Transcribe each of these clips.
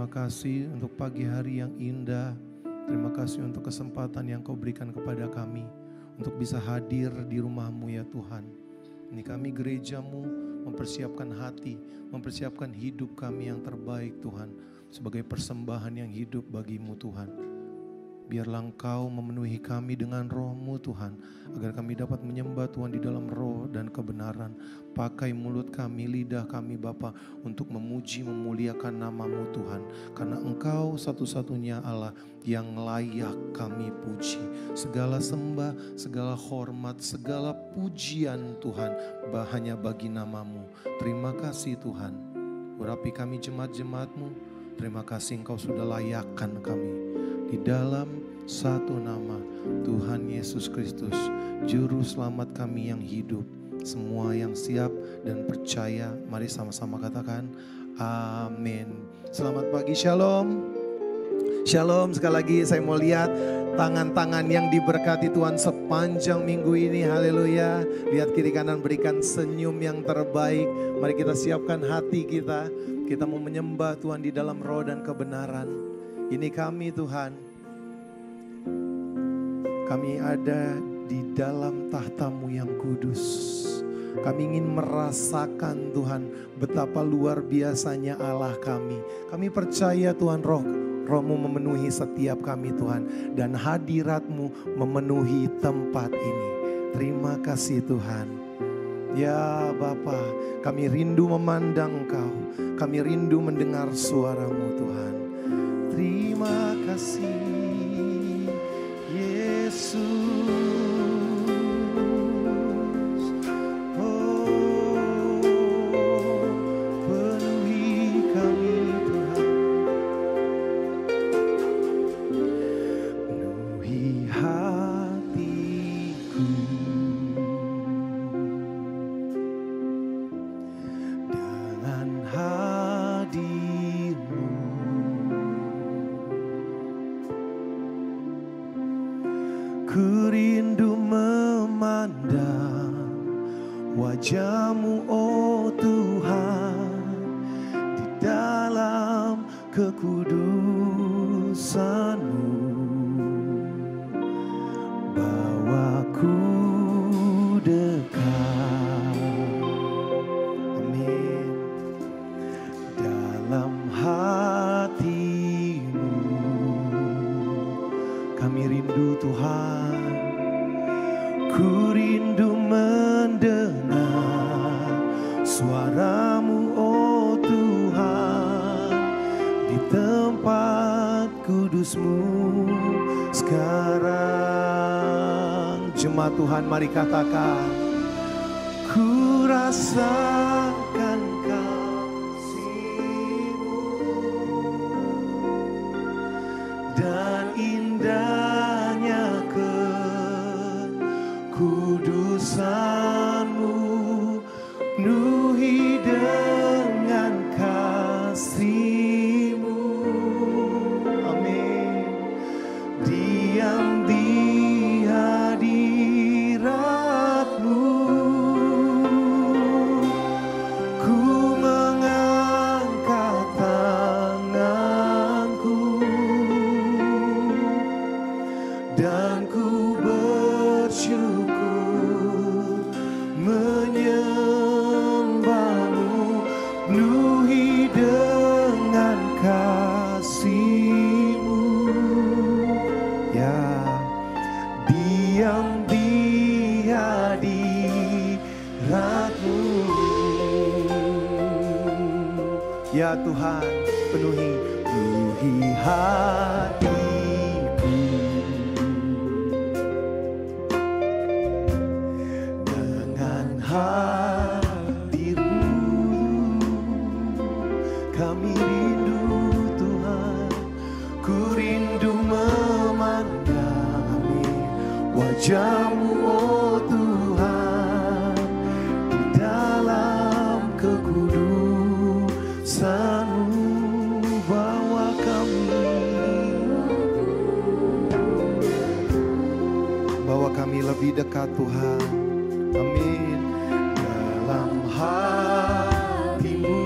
kasih untuk pagi hari yang indah. Terima kasih untuk kesempatan yang Kau berikan kepada kami untuk bisa hadir di rumah-Mu ya Tuhan. Ini kami gereja-Mu mempersiapkan hati, mempersiapkan hidup kami yang terbaik Tuhan. Sebagai persembahan yang hidup bagi-Mu Tuhan. Biarlah Engkau memenuhi kami dengan roh-Mu Tuhan. Agar kami dapat menyembah Tuhan di dalam roh dan kebenaran. Pakai mulut kami, lidah kami Bapa untuk memuji, memuliakan nama-Mu Tuhan. Karena Engkau satu-satunya Allah yang layak kami puji. Segala sembah, segala hormat, segala pujian Tuhan hanya bagi nama-Mu. Terima kasih Tuhan. Urapi kami jemaat-jemaat-Mu. Terima kasih Engkau sudah layakkan kami. Di dalam satu nama Tuhan Yesus Kristus, Juru Selamat kami yang hidup. Semua yang siap dan percaya, mari sama-sama katakan amin. Selamat pagi, shalom. Shalom, sekali lagi saya mau lihat tangan-tangan yang diberkati Tuhan sepanjang minggu ini, haleluya. Lihat kiri kanan, berikan senyum yang terbaik. Mari kita siapkan hati kita. Kita mau menyembah Tuhan di dalam roh dan kebenaran. Ini kami Tuhan, kami ada di dalam tahta-Mu yang kudus. Kami ingin merasakan Tuhan betapa luar biasanya Allah kami. Kami percaya Tuhan roh-Mu memenuhi setiap kami Tuhan. Dan hadirat-Mu memenuhi tempat ini. Terima kasih Tuhan. Ya Bapa, kami rindu memandang Engkau. Kami rindu mendengar suara-Mu Tuhan. Terima kasih Yesus. Oh, penuhi kami Tuhan. Penuhi hatiku dengan hadir-Mu. Ku rindu memandang wajah-Mu oh Tuhan, di dalam kekudusan-Mu. Bawaku dekat, amin, dalam hati-Mu. Kami rindu Tuhan. Ku rindu mendengar suara-Mu oh Tuhan, di tempat kudus-Mu sekarang. Jemaat Tuhan, mari katakan, ku rasakan kasih-Mu dan indahnya kekudusan-Mu, penuhi dengan kasih-Mu. Amin. Diam di hadirat-Mu, ku mengangkat tanganku dan ku bersyukur menyembah-Mu, penuhi dengan kasih-Mu. Ya, diam di hadirat-Mu. Ya Tuhan, penuhi hati hadir-Mu. Kami rindu Tuhan, ku rindu memandang wajah-Mu oh Tuhan, di dalam kekudusan-Mu. Bawa kami lebih dekat Tuhan. Amin. Dalam hati-Mu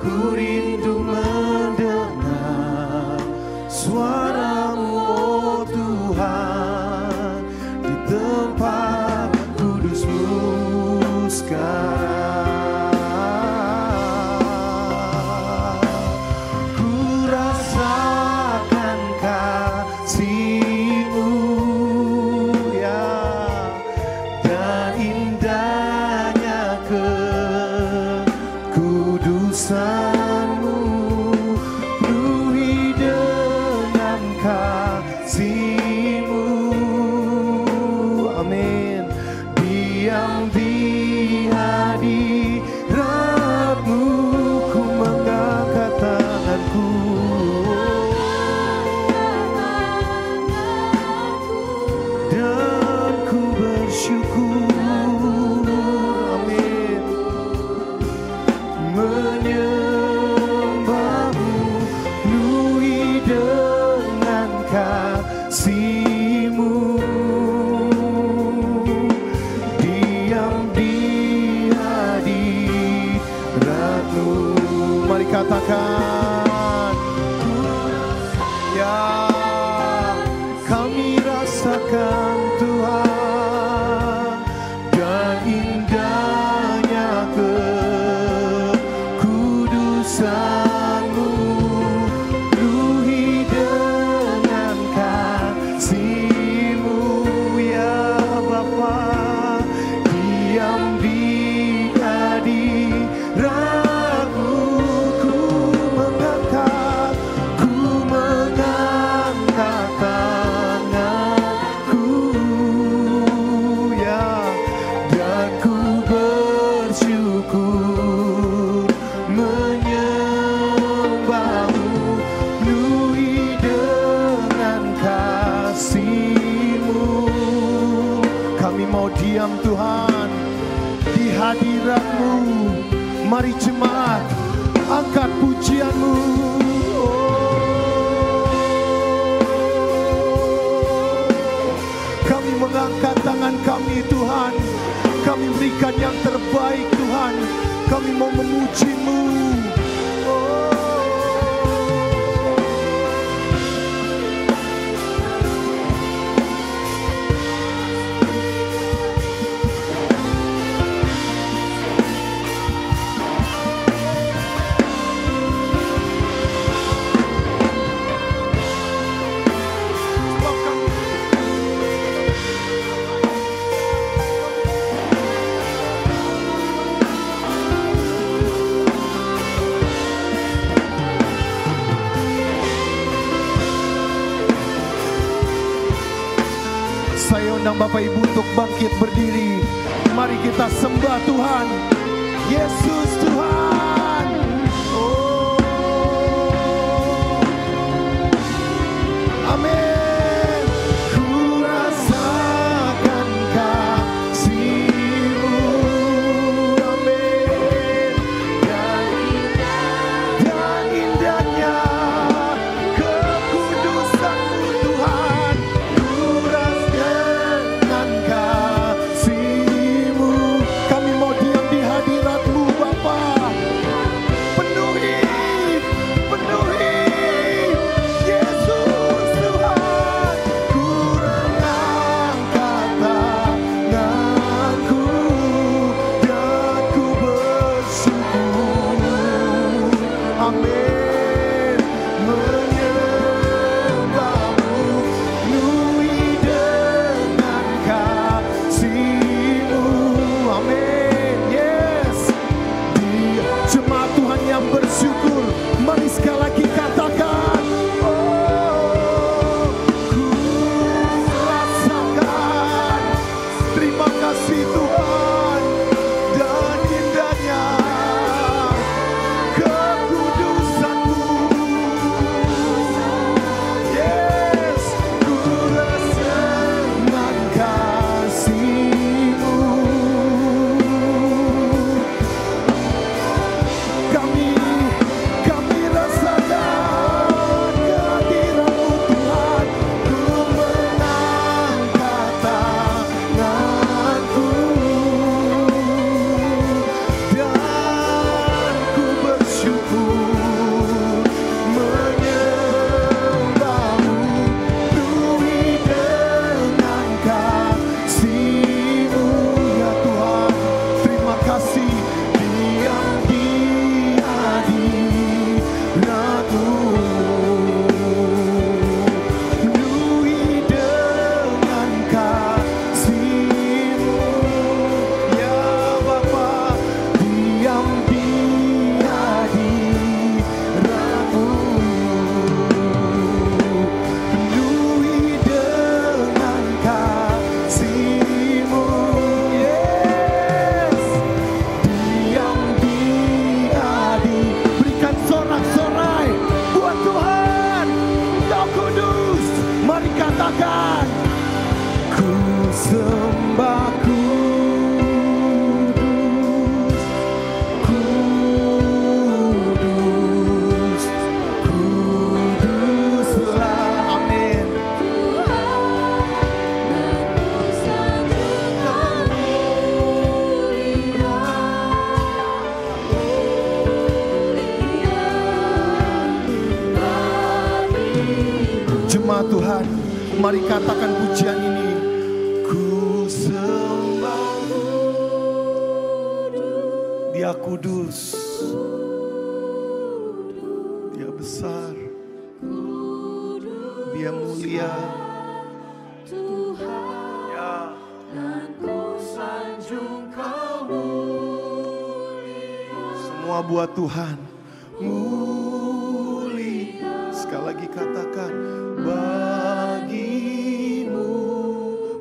Ku rindu mendengar suara-Mu, oh Tuhan, di tempat kudus-Mu sekarang. Ku rasakan kasih-Mu, ya, dan indahnya kekudusan-Mu, penuhi dengan kasih-Mu. Amin. Diam di hadirat-Mu, ku mengangkat tanganku dan ku bersyukur. Amin. Menyembah-Mu, penuhi dengan kasih-Mu. Diam di hadirat-Mu. Mari katakan, ya, kami rasakan Tuhan, dan indahnya kekudusan-Mu, penuhi dengan kasih-Mu, ya Bapa. Diam di hadirat-Mu, ku mengangkat tanganku, ya, dan ku bersyukur. Menyembah-Mu, penuhi dengan kasih-Mu. Kami mau diam Tuhan di hadirat-Mu. Mari jemaat, angkat pujian-Mu. Kami mengangkat tangan kami Tuhan. Kami berikan yang terbaik Tuhan. Kami mau memuji-Mu. Saya undang Bapak Ibu untuk bangkit berdiri. Mari kita sembah Tuhan. Yesus Tuhan. Oh. Amin. Ku rasakan kasih-Mu. Amin. Dan indahnya kekudusan-Mu Tuhan. Kami mau diam di hadirat-Mu Bapa. bersama Tuhan. Mari katakan pujian ini. Ku sembah, Dia kudus, Dia besar, Dia mulia. Ya, semua buat Tuhan mulia. Sekali lagi katakan, bagimu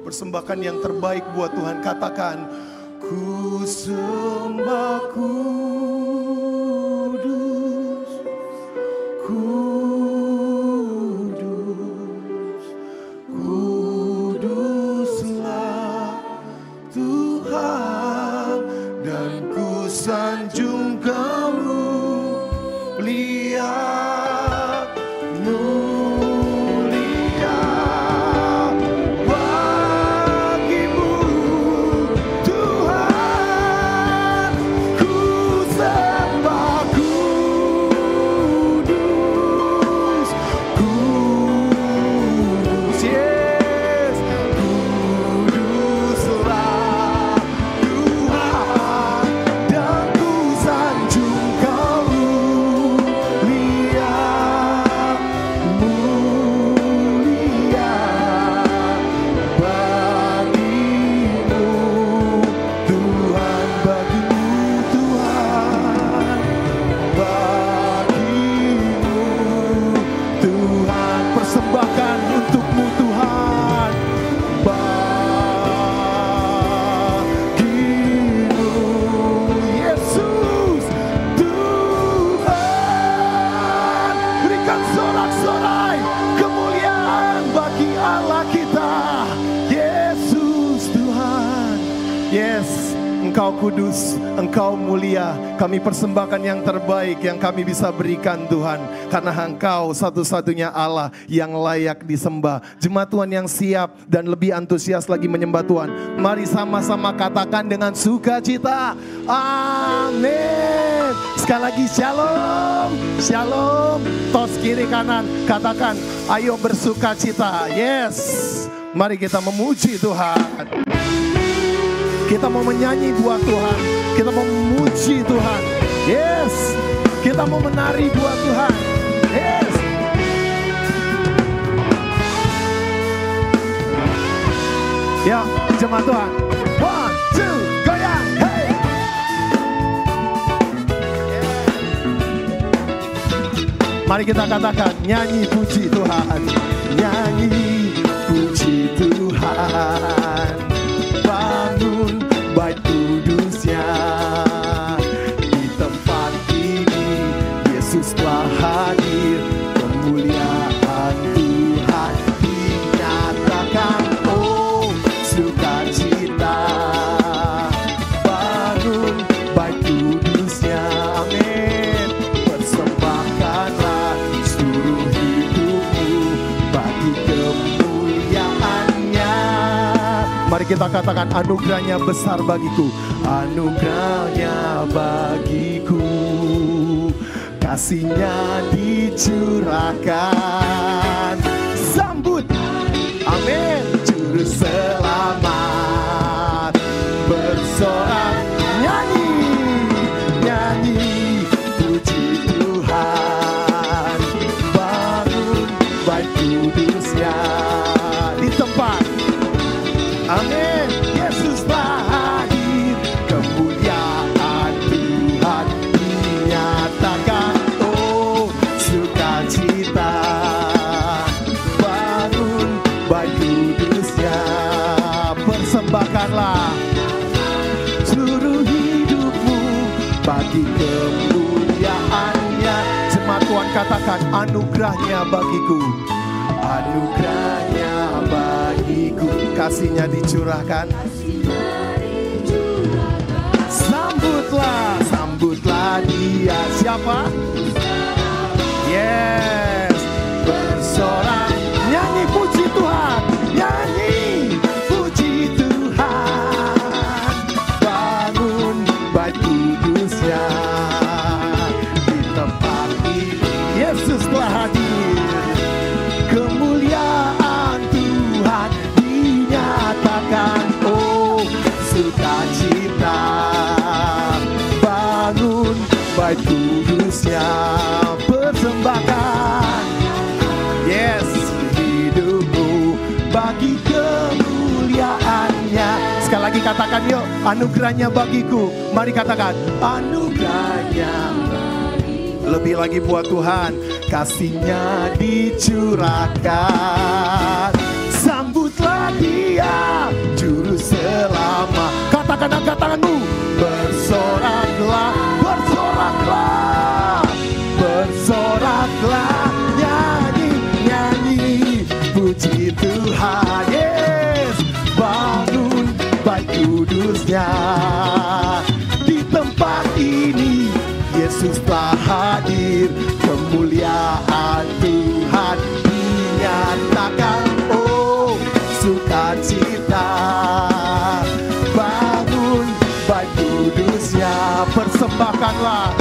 persembahkan yang terbaik buat Tuhan. Katakan, ku sembah kudus, kudus, kuduslah Tuhan, dan ku sanjung Kamu mulia. Engkau kudus, Engkau mulia. Kami persembahkan yang terbaik yang kami bisa berikan Tuhan. Karena Engkau satu-satunya Allah yang layak disembah. Jemaat Tuhan yang siap dan lebih antusias lagi menyembah Tuhan, mari sama-sama katakan dengan sukacita, amin. Sekali lagi shalom, shalom. Tos kiri kanan, katakan ayo bersukacita. Yes, mari kita memuji Tuhan. Kita mau menyanyi buat Tuhan. Kita mau memuji Tuhan. Yes. Kita mau menari buat Tuhan. Yes. Ya, jemaat Tuhan. 1, 2, goyang. Hey. Mari kita katakan, nyanyi puji Tuhan. Nyanyi puji Tuhan. Bangun bait kudusnya. Di tempat ini Yesus telah hadir. Kemuliaan Tuhan dinyatakan. Oh, sukacita. Bangun bait kudusnya. Amin. Persembahkanlah seluruh hidupmu bagi kemuliaannya. Mari kita katakan, anugerahnya besar bagiku. Anugerahnya bagiku. Kasihnya dicurahkan. Sambut, amin, juru selamat. Bersorak, nyanyi, nyanyi, puji Tuhan. Bangun bait kudusnya. Di tempat, amin, Yesus telah hadir. Kemuliaan Tuhan dinyatakan. Oh, sukacita. Bangun bait kudusnya. Persembahkanlah seluruh hidupmu bagi kemuliaannya. Jemaat Tuhan katakan, anugerahnya bagiku. Anugerahnya bagiku. Kasihnya dicurahkan. Sambutlah, sambutlah dia. Siapa? Yes. Bersorak, nyanyi puji Tuhan. Nyanyi puji Tuhan. Bangun bait kudusnya. Di tempat ini Yesus telah hadir. Kemuliaan baik kudusnya persembahkan. Yes, hidupku bagi kemuliaannya. Sekali lagi katakan yuk, anugerahnya bagiku. Mari katakan, anugerahnya. Lebih lagi buat Tuhan, kasihnya dicurahkan. Sambutlah dia, juru selamat. Katakan angkat tanganmu, bersoraklah, bersoraklah, bersoraklah, nyanyi, nyanyi, puji Tuhan. Yes, bangun baik kudusnya. Di tempat ini Yesus telah hadir, kemuliaan Tuhan dinyatakan. Oh, sukacita, bangun baik kudusnya, persembahkanlah.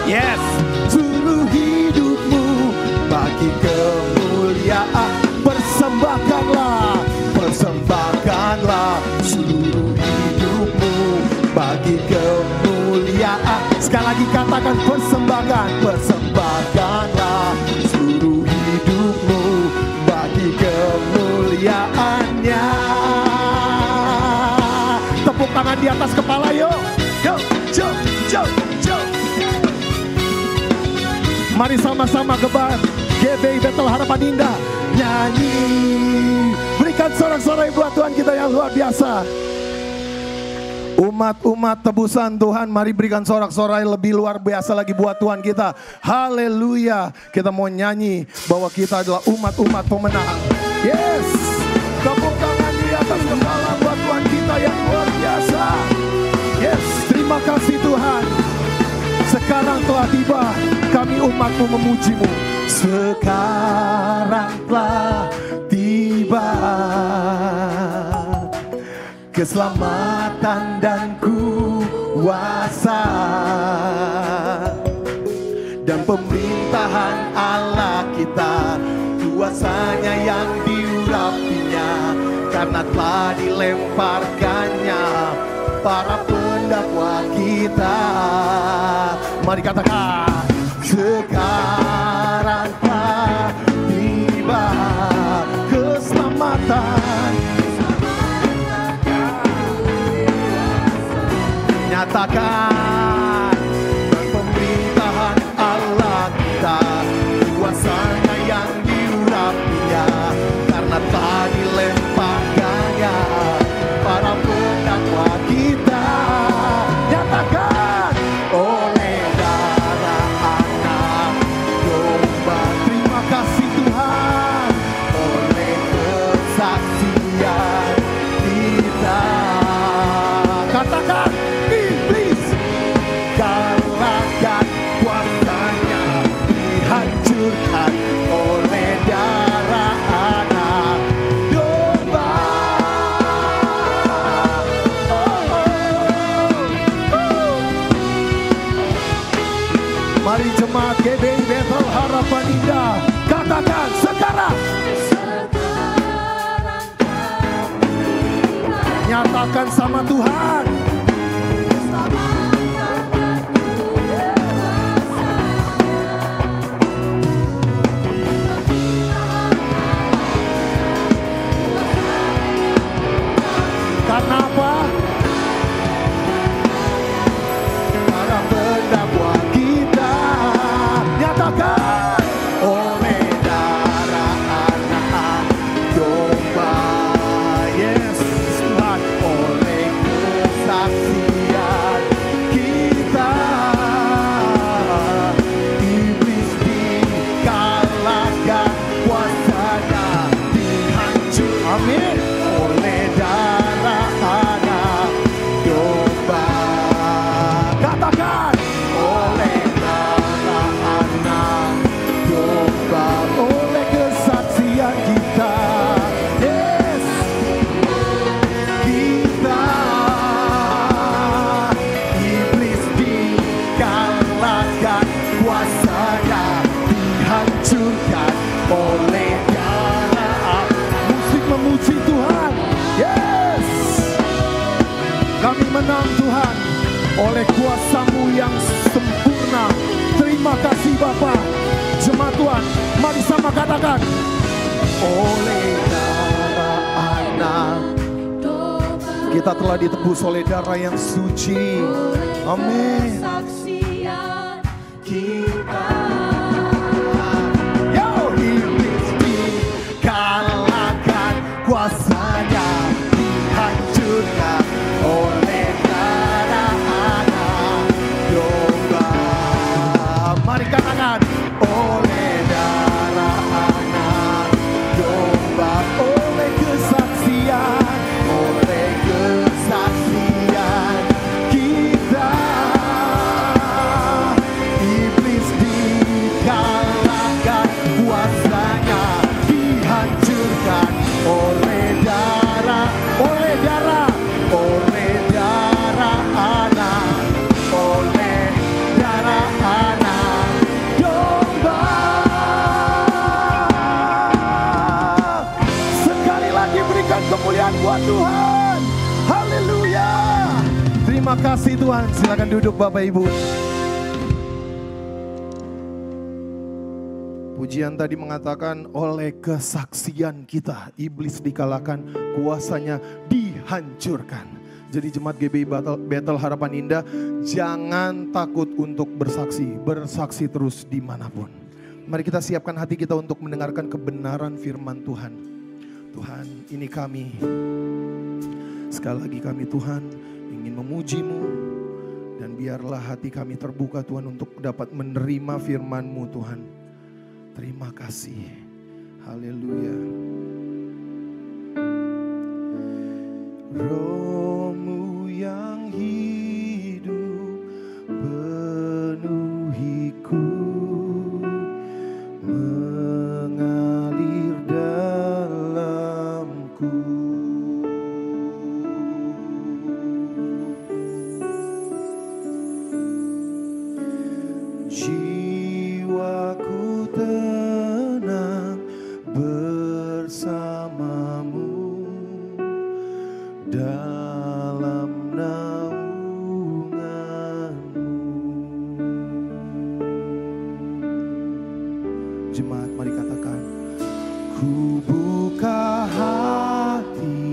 Yes, seluruh hidupmu bagi kemuliaan, persembahkanlah, persembahkanlah seluruh hidupmu bagi kemuliaan. Sekali lagi katakan, persembahkan, persembahkanlah seluruh hidupmu bagi kemuliaannya. Tepuk tangan di atas kepala yuk. Yuk, yuk, yuk, yuk. Mari sama-sama kebar GBI Bethel Harapan Indah nyanyi. Berikan sorak-sorai buat Tuhan kita yang luar biasa. Umat-umat tebusan Tuhan, mari berikan sorak-sorai lebih luar biasa lagi buat Tuhan kita. Haleluya. Kita mau nyanyi bahwa kita adalah umat-umat pemenang. Yes, tepuk tangan di atas kepala buat Tuhan kita yang luar biasa. Yes, terima kasih Tuhan. Sekarang telah tiba, kami umat-Mu memuji-Mu. Sekarang telah tiba keselamatan dan kuasa dan pemerintahan Allah kita, kuasanya yang diurapinya, karena telah dilemparkannya para pendakwa kita. Mari katakan, sekarang telah tiba keselamatan. Nyatakan pemerintahan Allah kita, kuasanya yang diurapinya, karena telah dilemparkannya para pendakwa kita. Nyatakan oleh darah anak domba. Terima kasih Tuhan, oleh kesaksian kita. Katakan, kalahkan kuasanya, dihancurkan oleh darah anak domba. Mari jemaat GBI Bethel Harapan Indah, katakan sekarang. Nyatakan sama Tuhan. Karena apa? Para pendakwa kita. Nyatakan oleh darah anak domba. Yes, Tuhan, oleh kesaksian kita, iblis dikalahkan, kuasanya dihancur. Amin. Oleh darah anak domba. Katakan, oleh darah anak domba, oleh kesaksian kita. Yes, kita, iblis dikalahkan, kuasanya dihancurkan oleh darah. Musik memuji Tuhan. Yes, kami menang Tuhan oleh kuasa-Mu yang sempurna. kita telah ditebus oleh darah yang suci. Amin. Kesaksian kita. Yo, iblis dikalahkan, kuasanya dihancurkan oleh darah anak domba. Mari katakan, oleh darah anak domba, oleh kesaksian kita. Iblis dikalahkan, kuasanya dihancurkan oleh darah anak, oleh darah anak domba. Sekali lagi berikan kemuliaan buat Tuhan. Haleluya. Terima kasih Tuhan. Silakan duduk Bapak Ibu. Pujian tadi mengatakan oleh kesaksian kita iblis dikalahkan, kuasanya dihancurkan. Jadi jemaat GBI Bethel Harapan Indah, jangan takut untuk bersaksi. Bersaksi terus dimanapun. Mari kita siapkan hati kita untuk mendengarkan kebenaran firman Tuhan. Tuhan, ini kami. Sekali lagi kami Tuhan ingin memuji-Mu. Dan biarlah hati kami terbuka Tuhan untuk dapat menerima firman-Mu Tuhan. Terima kasih. Haleluya. Roh-Mu yang hidup penuhiku, mengalir dalamku. Jiwaku tenang bersamamu dalam naungan-Mu. Jemaat mari katakan, ku buka hati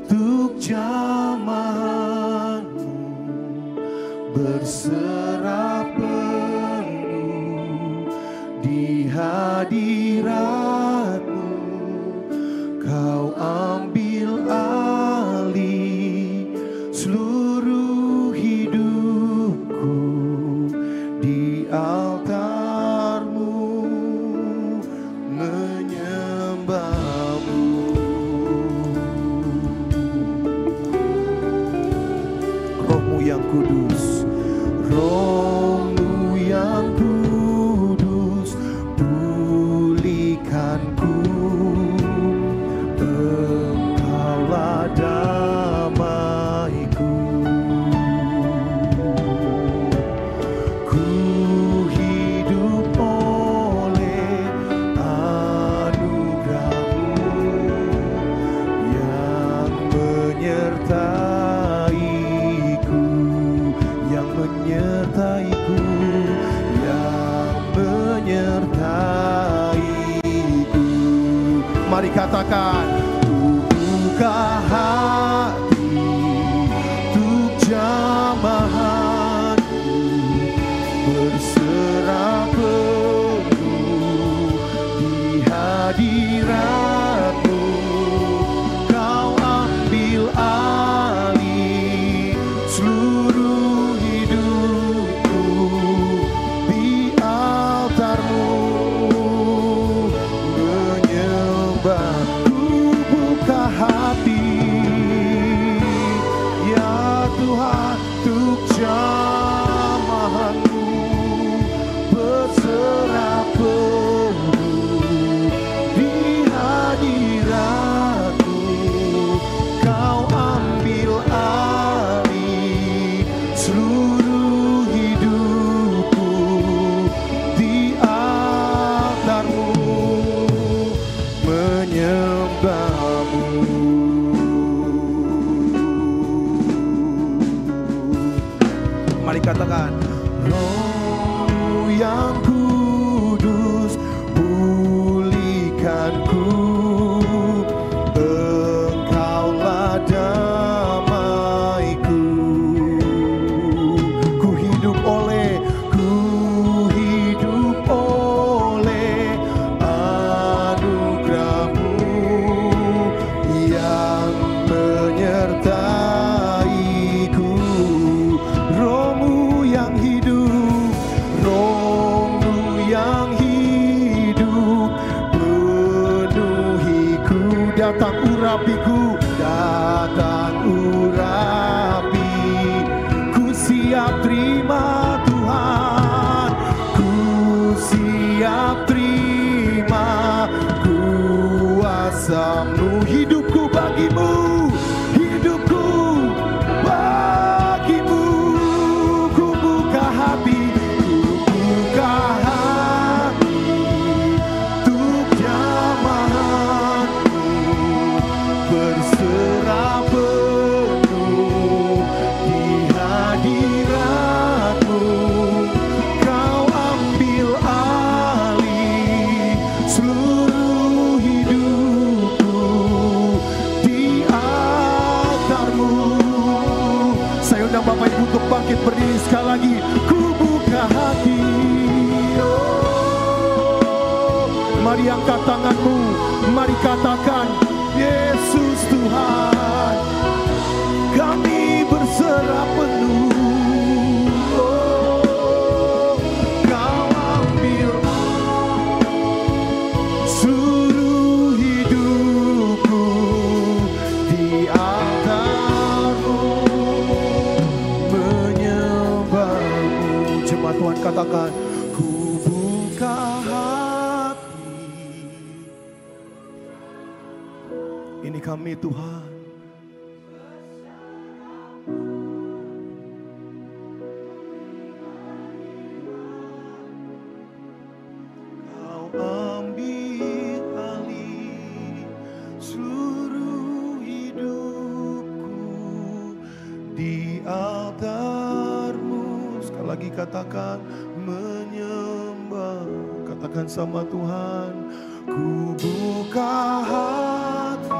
untuk jamahan-Mu, berserah penuh di hadirat-Mu. Kau ambil alih seluruh hidupku di altar-Mu, menyembah-Mu. Roh-Mu yang kudus, Roh-Mu yang kudus, pulihkanku. Engkaulah damaiku. Ku hidup oleh anugerah-Mu yang menyertaiku, yang menyertaiku, yang menyertaiku. Mari katakan, ku buka hati untuk jamahan-Mu, berserah penuh di hadirat-Mu. Kau ambil alih seluruh hidupku di altar-Mu, menyembah. Ku buka hati, ya Tuhan, untuk jamahan-Mu, hati. Mari angkat tanganmu, mari katakan, Yesus Tuhan, kami berserah penuh. Kau ambil seluruh hidupku di altar-Mu, menyembah-Mu. Jemaat Tuhan katakan, ku buka hati. Ini kami Tuhan. Kau ambil alih seluruh hidupku di altar-Mu. Sekali lagi katakan, menyembah. Katakan sama Tuhan, ku buka hati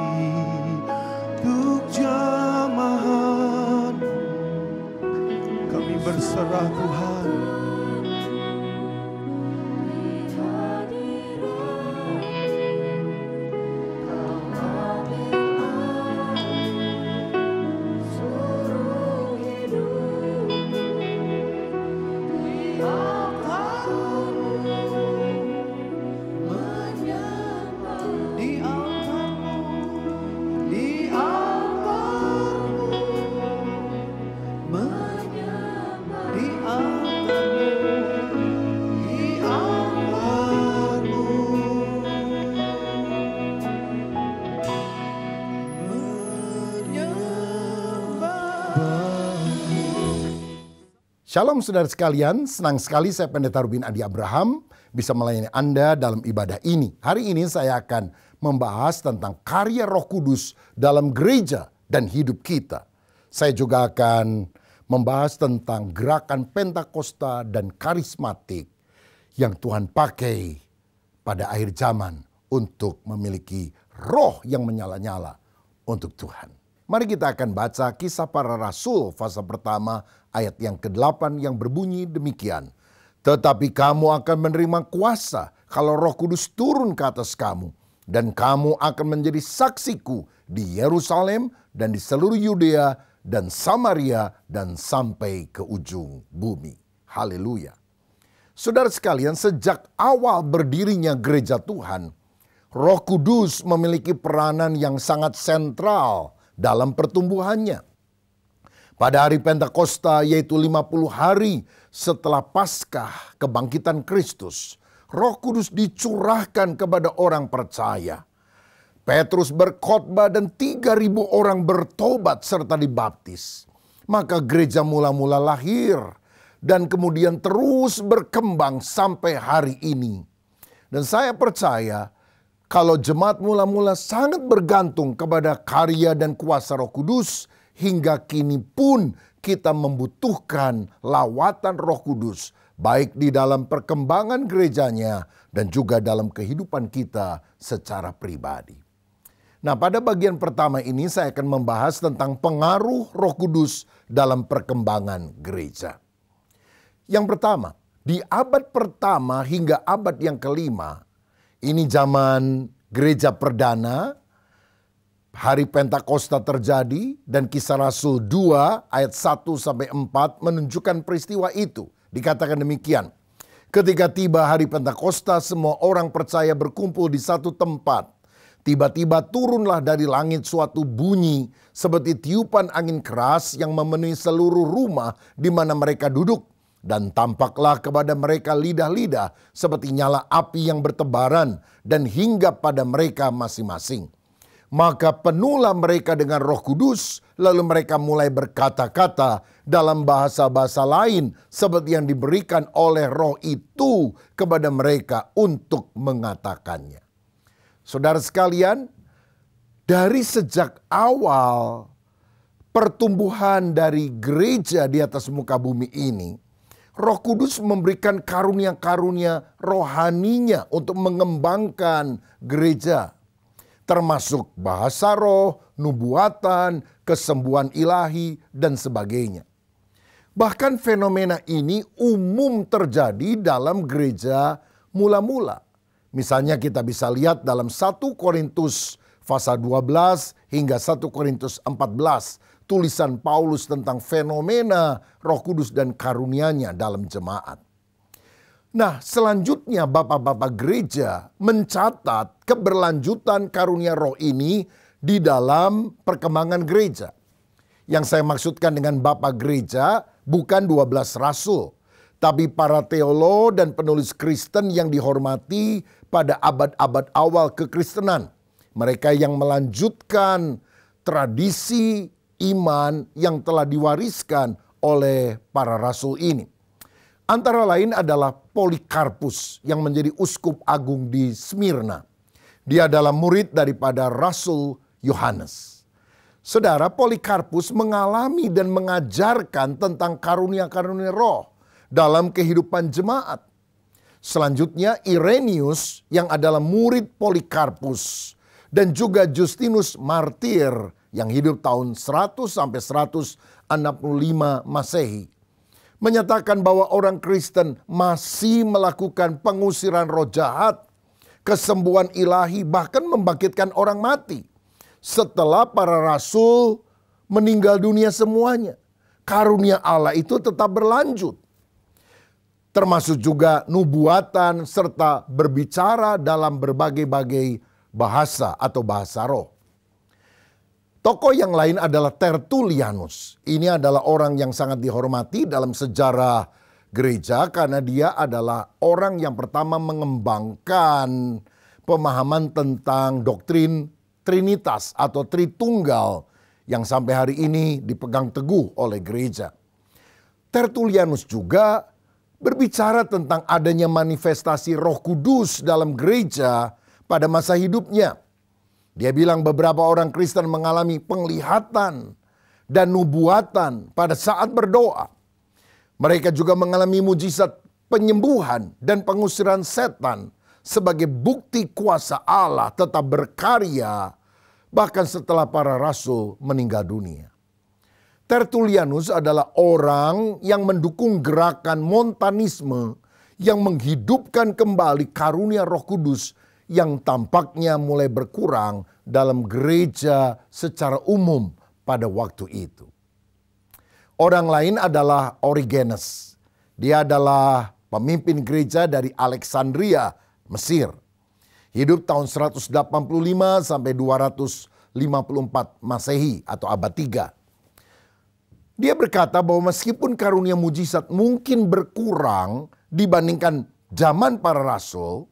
untuk jamahan. Kami berserah Tuhan. Shalom saudara sekalian, senang sekali saya Pendeta Rubin Adi Abraham bisa melayani Anda dalam ibadah ini. Hari ini saya akan membahas tentang karya Roh Kudus dalam gereja dan hidup kita. Saya juga akan membahas tentang gerakan Pentakosta dan karismatik yang Tuhan pakai pada akhir zaman untuk memiliki roh yang menyala-nyala untuk Tuhan. Mari kita akan baca Kisah Para Rasul pasal pertama ayat yang ke-8 yang berbunyi demikian. Tetapi kamu akan menerima kuasa kalau Roh Kudus turun ke atas kamu. Dan kamu akan menjadi saksiku di Yerusalem dan di seluruh Yudea dan Samaria dan sampai ke ujung bumi. Haleluya. Saudara sekalian, sejak awal berdirinya gereja Tuhan, Roh Kudus memiliki peranan yang sangat sentral dalam pertumbuhannya. Pada hari Pentakosta, yaitu 50 hari setelah Paskah kebangkitan Kristus, Roh Kudus dicurahkan kepada orang percaya. Petrus berkhotbah dan 3.000 orang bertobat serta dibaptis. Maka gereja mula-mula lahir dan kemudian terus berkembang sampai hari ini. Dan saya percaya kalau jemaat mula-mula sangat bergantung kepada karya dan kuasa Roh Kudus, hingga kini pun kita membutuhkan lawatan Roh Kudus, baik di dalam perkembangan gerejanya dan juga dalam kehidupan kita secara pribadi. Nah, pada bagian pertama ini saya akan membahas tentang pengaruh Roh Kudus dalam perkembangan gereja. Yang pertama, di abad pertama hingga abad yang kelima, ini zaman gereja perdana, hari Pentakosta terjadi dan Kisah Rasul 2 ayat 1-4 menunjukkan peristiwa itu. Dikatakan demikian, ketika tiba hari Pentakosta semua orang percaya berkumpul di satu tempat. Tiba-tiba turunlah dari langit suatu bunyi seperti tiupan angin keras yang memenuhi seluruh rumah di mana mereka duduk. Dan tampaklah kepada mereka lidah-lidah seperti nyala api yang bertebaran dan hinggap pada mereka masing-masing. Maka penuhlah mereka dengan Roh Kudus, lalu mereka mulai berkata-kata dalam bahasa-bahasa lain seperti yang diberikan oleh Roh itu kepada mereka untuk mengatakannya. Saudara sekalian, dari sejak awal pertumbuhan dari gereja di atas muka bumi ini, Roh Kudus memberikan karunia-karunia rohaninya untuk mengembangkan gereja. Termasuk bahasa roh, nubuatan, kesembuhan ilahi, dan sebagainya. Bahkan fenomena ini umum terjadi dalam gereja mula-mula. Misalnya kita bisa lihat dalam 1 Korintus pasal 12 hingga 1 Korintus 14. Tulisan Paulus tentang fenomena Roh Kudus dan karunia-Nya dalam jemaat. Nah, selanjutnya bapak-bapak gereja mencatat keberlanjutan karunia roh ini di dalam perkembangan gereja. Yang saya maksudkan dengan bapak gereja bukan 12 rasul, tapi para teolog dan penulis Kristen yang dihormati pada abad-abad awal kekristenan. Mereka yang melanjutkan tradisi iman yang telah diwariskan oleh para rasul ini. Antara lain adalah Polikarpus yang menjadi uskup agung di Smyrna. Dia adalah murid daripada Rasul Yohanes. Saudara, Polikarpus mengalami dan mengajarkan tentang karunia-karunia roh dalam kehidupan jemaat. Selanjutnya Irenaeus yang adalah murid Polikarpus dan juga Justinus Martir yang hidup tahun 100 sampai 165 Masehi menyatakan bahwa orang Kristen masih melakukan pengusiran roh jahat, kesembuhan ilahi, bahkan membangkitkan orang mati setelah para rasul meninggal dunia semuanya. Karunia Allah itu tetap berlanjut. Termasuk juga nubuatan serta berbicara dalam berbagai-bagai bahasa atau bahasa roh. Tokoh yang lain adalah Tertullianus. Ini adalah orang yang sangat dihormati dalam sejarah gereja karena dia adalah orang yang pertama mengembangkan pemahaman tentang doktrin Trinitas atau Tritunggal yang sampai hari ini dipegang teguh oleh gereja. Tertullianus juga berbicara tentang adanya manifestasi Roh Kudus dalam gereja pada masa hidupnya. Dia bilang beberapa orang Kristen mengalami penglihatan dan nubuatan pada saat berdoa. Mereka juga mengalami mujizat penyembuhan dan pengusiran setan sebagai bukti kuasa Allah tetap berkarya bahkan setelah para rasul meninggal dunia. Tertullianus adalah orang yang mendukung gerakan Montanisme yang menghidupkan kembali karunia Roh Kudus yang tampaknya mulai berkurang dalam gereja secara umum pada waktu itu. Orang lain adalah Origenes. Dia adalah pemimpin gereja dari Alexandria, Mesir. Hidup tahun 185 sampai 254 Masehi atau abad 3. Dia berkata bahwa meskipun karunia mujizat mungkin berkurang dibandingkan zaman para rasul,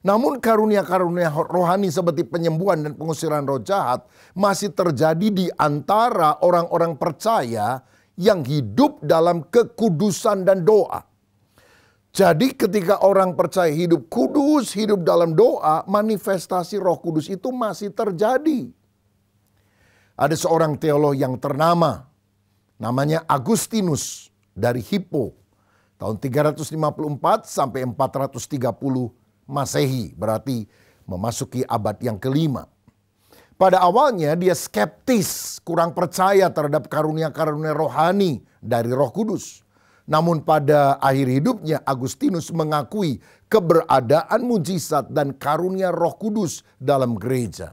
namun karunia-karunia rohani seperti penyembuhan dan pengusiran roh jahat masih terjadi di antara orang-orang percaya yang hidup dalam kekudusan dan doa. Jadi ketika orang percaya hidup kudus, hidup dalam doa, manifestasi Roh Kudus itu masih terjadi. Ada seorang teolog yang ternama, namanya Agustinus dari Hippo, tahun 354 sampai 430 Masehi, berarti memasuki abad yang kelima. Pada awalnya dia skeptis, kurang percaya terhadap karunia-karunia rohani dari Roh Kudus. Namun pada akhir hidupnya Agustinus mengakui keberadaan mujizat dan karunia Roh Kudus dalam gereja.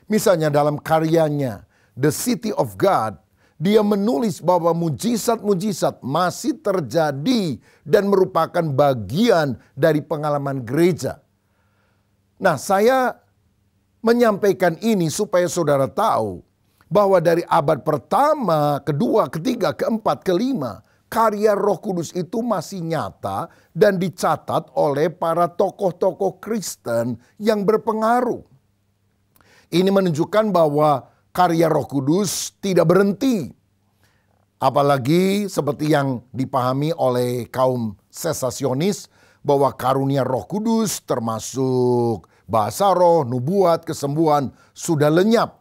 Misalnya dalam karyanya The City of God, dia menulis bahwa mujizat-mujizat masih terjadi dan merupakan bagian dari pengalaman gereja. Nah, saya menyampaikan ini supaya saudara tahu bahwa dari abad pertama, kedua, ketiga, keempat, kelima, karya Roh Kudus itu masih nyata dan dicatat oleh para tokoh-tokoh Kristen yang berpengaruh. Ini menunjukkan bahwa karya Roh Kudus tidak berhenti. Apalagi seperti yang dipahami oleh kaum sesasionis bahwa karunia Roh Kudus termasuk bahasa roh, nubuat, kesembuhan sudah lenyap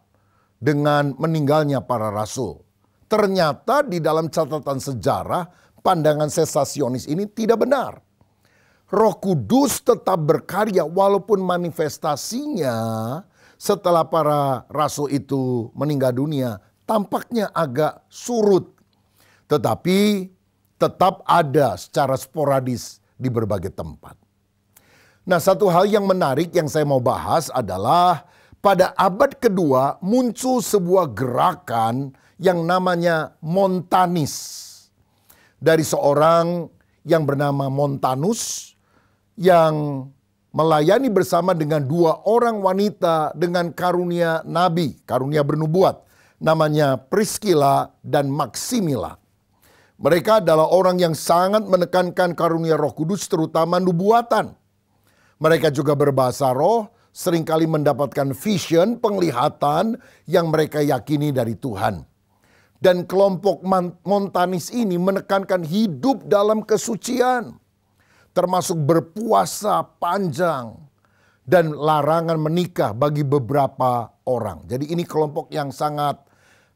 dengan meninggalnya para rasul. Ternyata di dalam catatan sejarah pandangan sesasionis ini tidak benar. Roh Kudus tetap berkarya walaupun manifestasinya setelah para rasul itu meninggal dunia tampaknya agak surut. Tetapi tetap ada secara sporadis di berbagai tempat. Nah, satu hal yang menarik yang saya mau bahas adalah pada abad kedua muncul sebuah gerakan yang namanya Montanis. Dari seorang yang bernama Montanus yang melayani bersama dengan 2 orang wanita dengan karunia nabi, karunia bernubuat. Namanya Priscilla dan Maximilla. Mereka adalah orang yang sangat menekankan karunia Roh Kudus, terutama nubuatan. Mereka juga berbahasa roh, seringkali mendapatkan vision, penglihatan yang mereka yakini dari Tuhan. Dan kelompok Montanis ini menekankan hidup dalam kesucian, termasuk berpuasa panjang dan larangan menikah bagi beberapa orang. Jadi ini kelompok yang sangat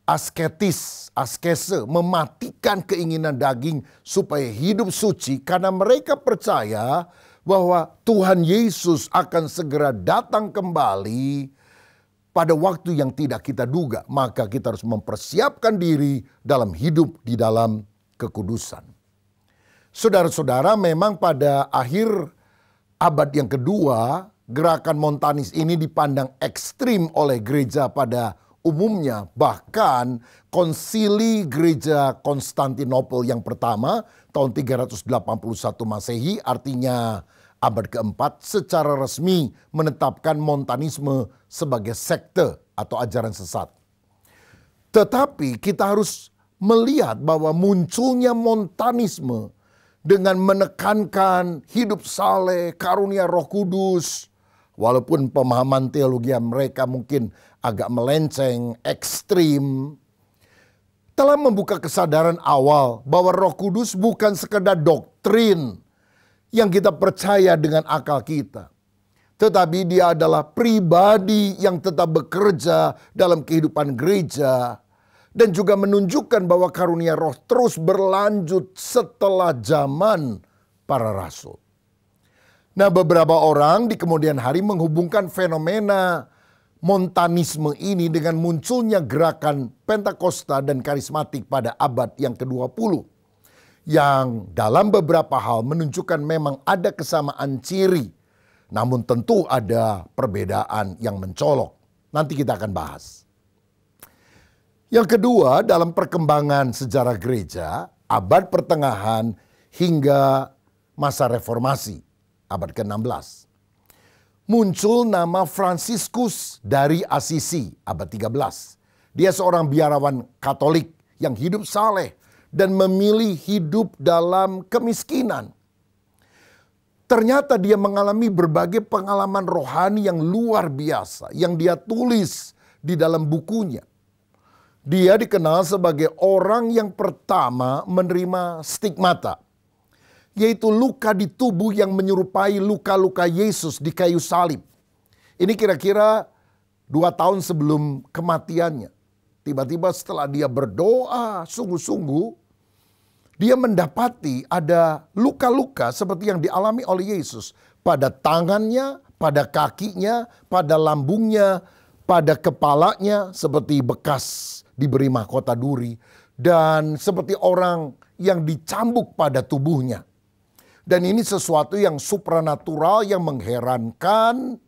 asketis, askese, mematikan keinginan daging supaya hidup suci karena mereka percaya bahwa Tuhan Yesus akan segera datang kembali pada waktu yang tidak kita duga. Maka kita harus mempersiapkan diri dalam hidup di dalam kekudusan. Saudara-saudara, memang pada akhir abad yang kedua, gerakan Montanis ini dipandang ekstrim oleh gereja pada umumnya. Bahkan konsili gereja Konstantinopel yang pertama tahun 381 Masehi, artinya abad keempat, secara resmi menetapkan Montanisme sebagai sekte atau ajaran sesat. Tetapi kita harus melihat bahwa munculnya Montanisme dengan menekankan hidup saleh, karunia Roh Kudus, walaupun pemahaman teologi mereka mungkin agak melenceng, ekstrim, telah membuka kesadaran awal bahwa Roh Kudus bukan sekedar doktrin yang kita percaya dengan akal kita, tetapi dia adalah pribadi yang tetap bekerja dalam kehidupan gereja dan juga menunjukkan bahwa karunia roh terus berlanjut setelah zaman para rasul. Nah, beberapa orang di kemudian hari menghubungkan fenomena Montanisme ini dengan munculnya gerakan Pentakosta dan karismatik pada abad yang ke-20. Yang dalam beberapa hal menunjukkan memang ada kesamaan ciri. Namun tentu ada perbedaan yang mencolok. Nanti kita akan bahas. Yang kedua, dalam perkembangan sejarah gereja, abad pertengahan hingga masa reformasi, abad ke-16. Muncul nama Fransiskus dari Asisi, abad 13. Dia seorang biarawan Katolik yang hidup saleh dan memilih hidup dalam kemiskinan. Ternyata dia mengalami berbagai pengalaman rohani yang luar biasa yang dia tulis di dalam bukunya. Dia dikenal sebagai orang yang pertama menerima stigmata, yaitu luka di tubuh yang menyerupai luka-luka Yesus di kayu salib. Ini kira-kira 2 tahun sebelum kematiannya. Tiba-tiba setelah dia berdoa sungguh-sungguh, dia mendapati ada luka-luka seperti yang dialami oleh Yesus pada tangannya, pada kakinya, pada lambungnya, pada kepalanya seperti bekas diberi mahkota duri dan seperti orang yang dicambuk pada tubuhnya. Dan ini sesuatu yang supranatural, yang mengherankan.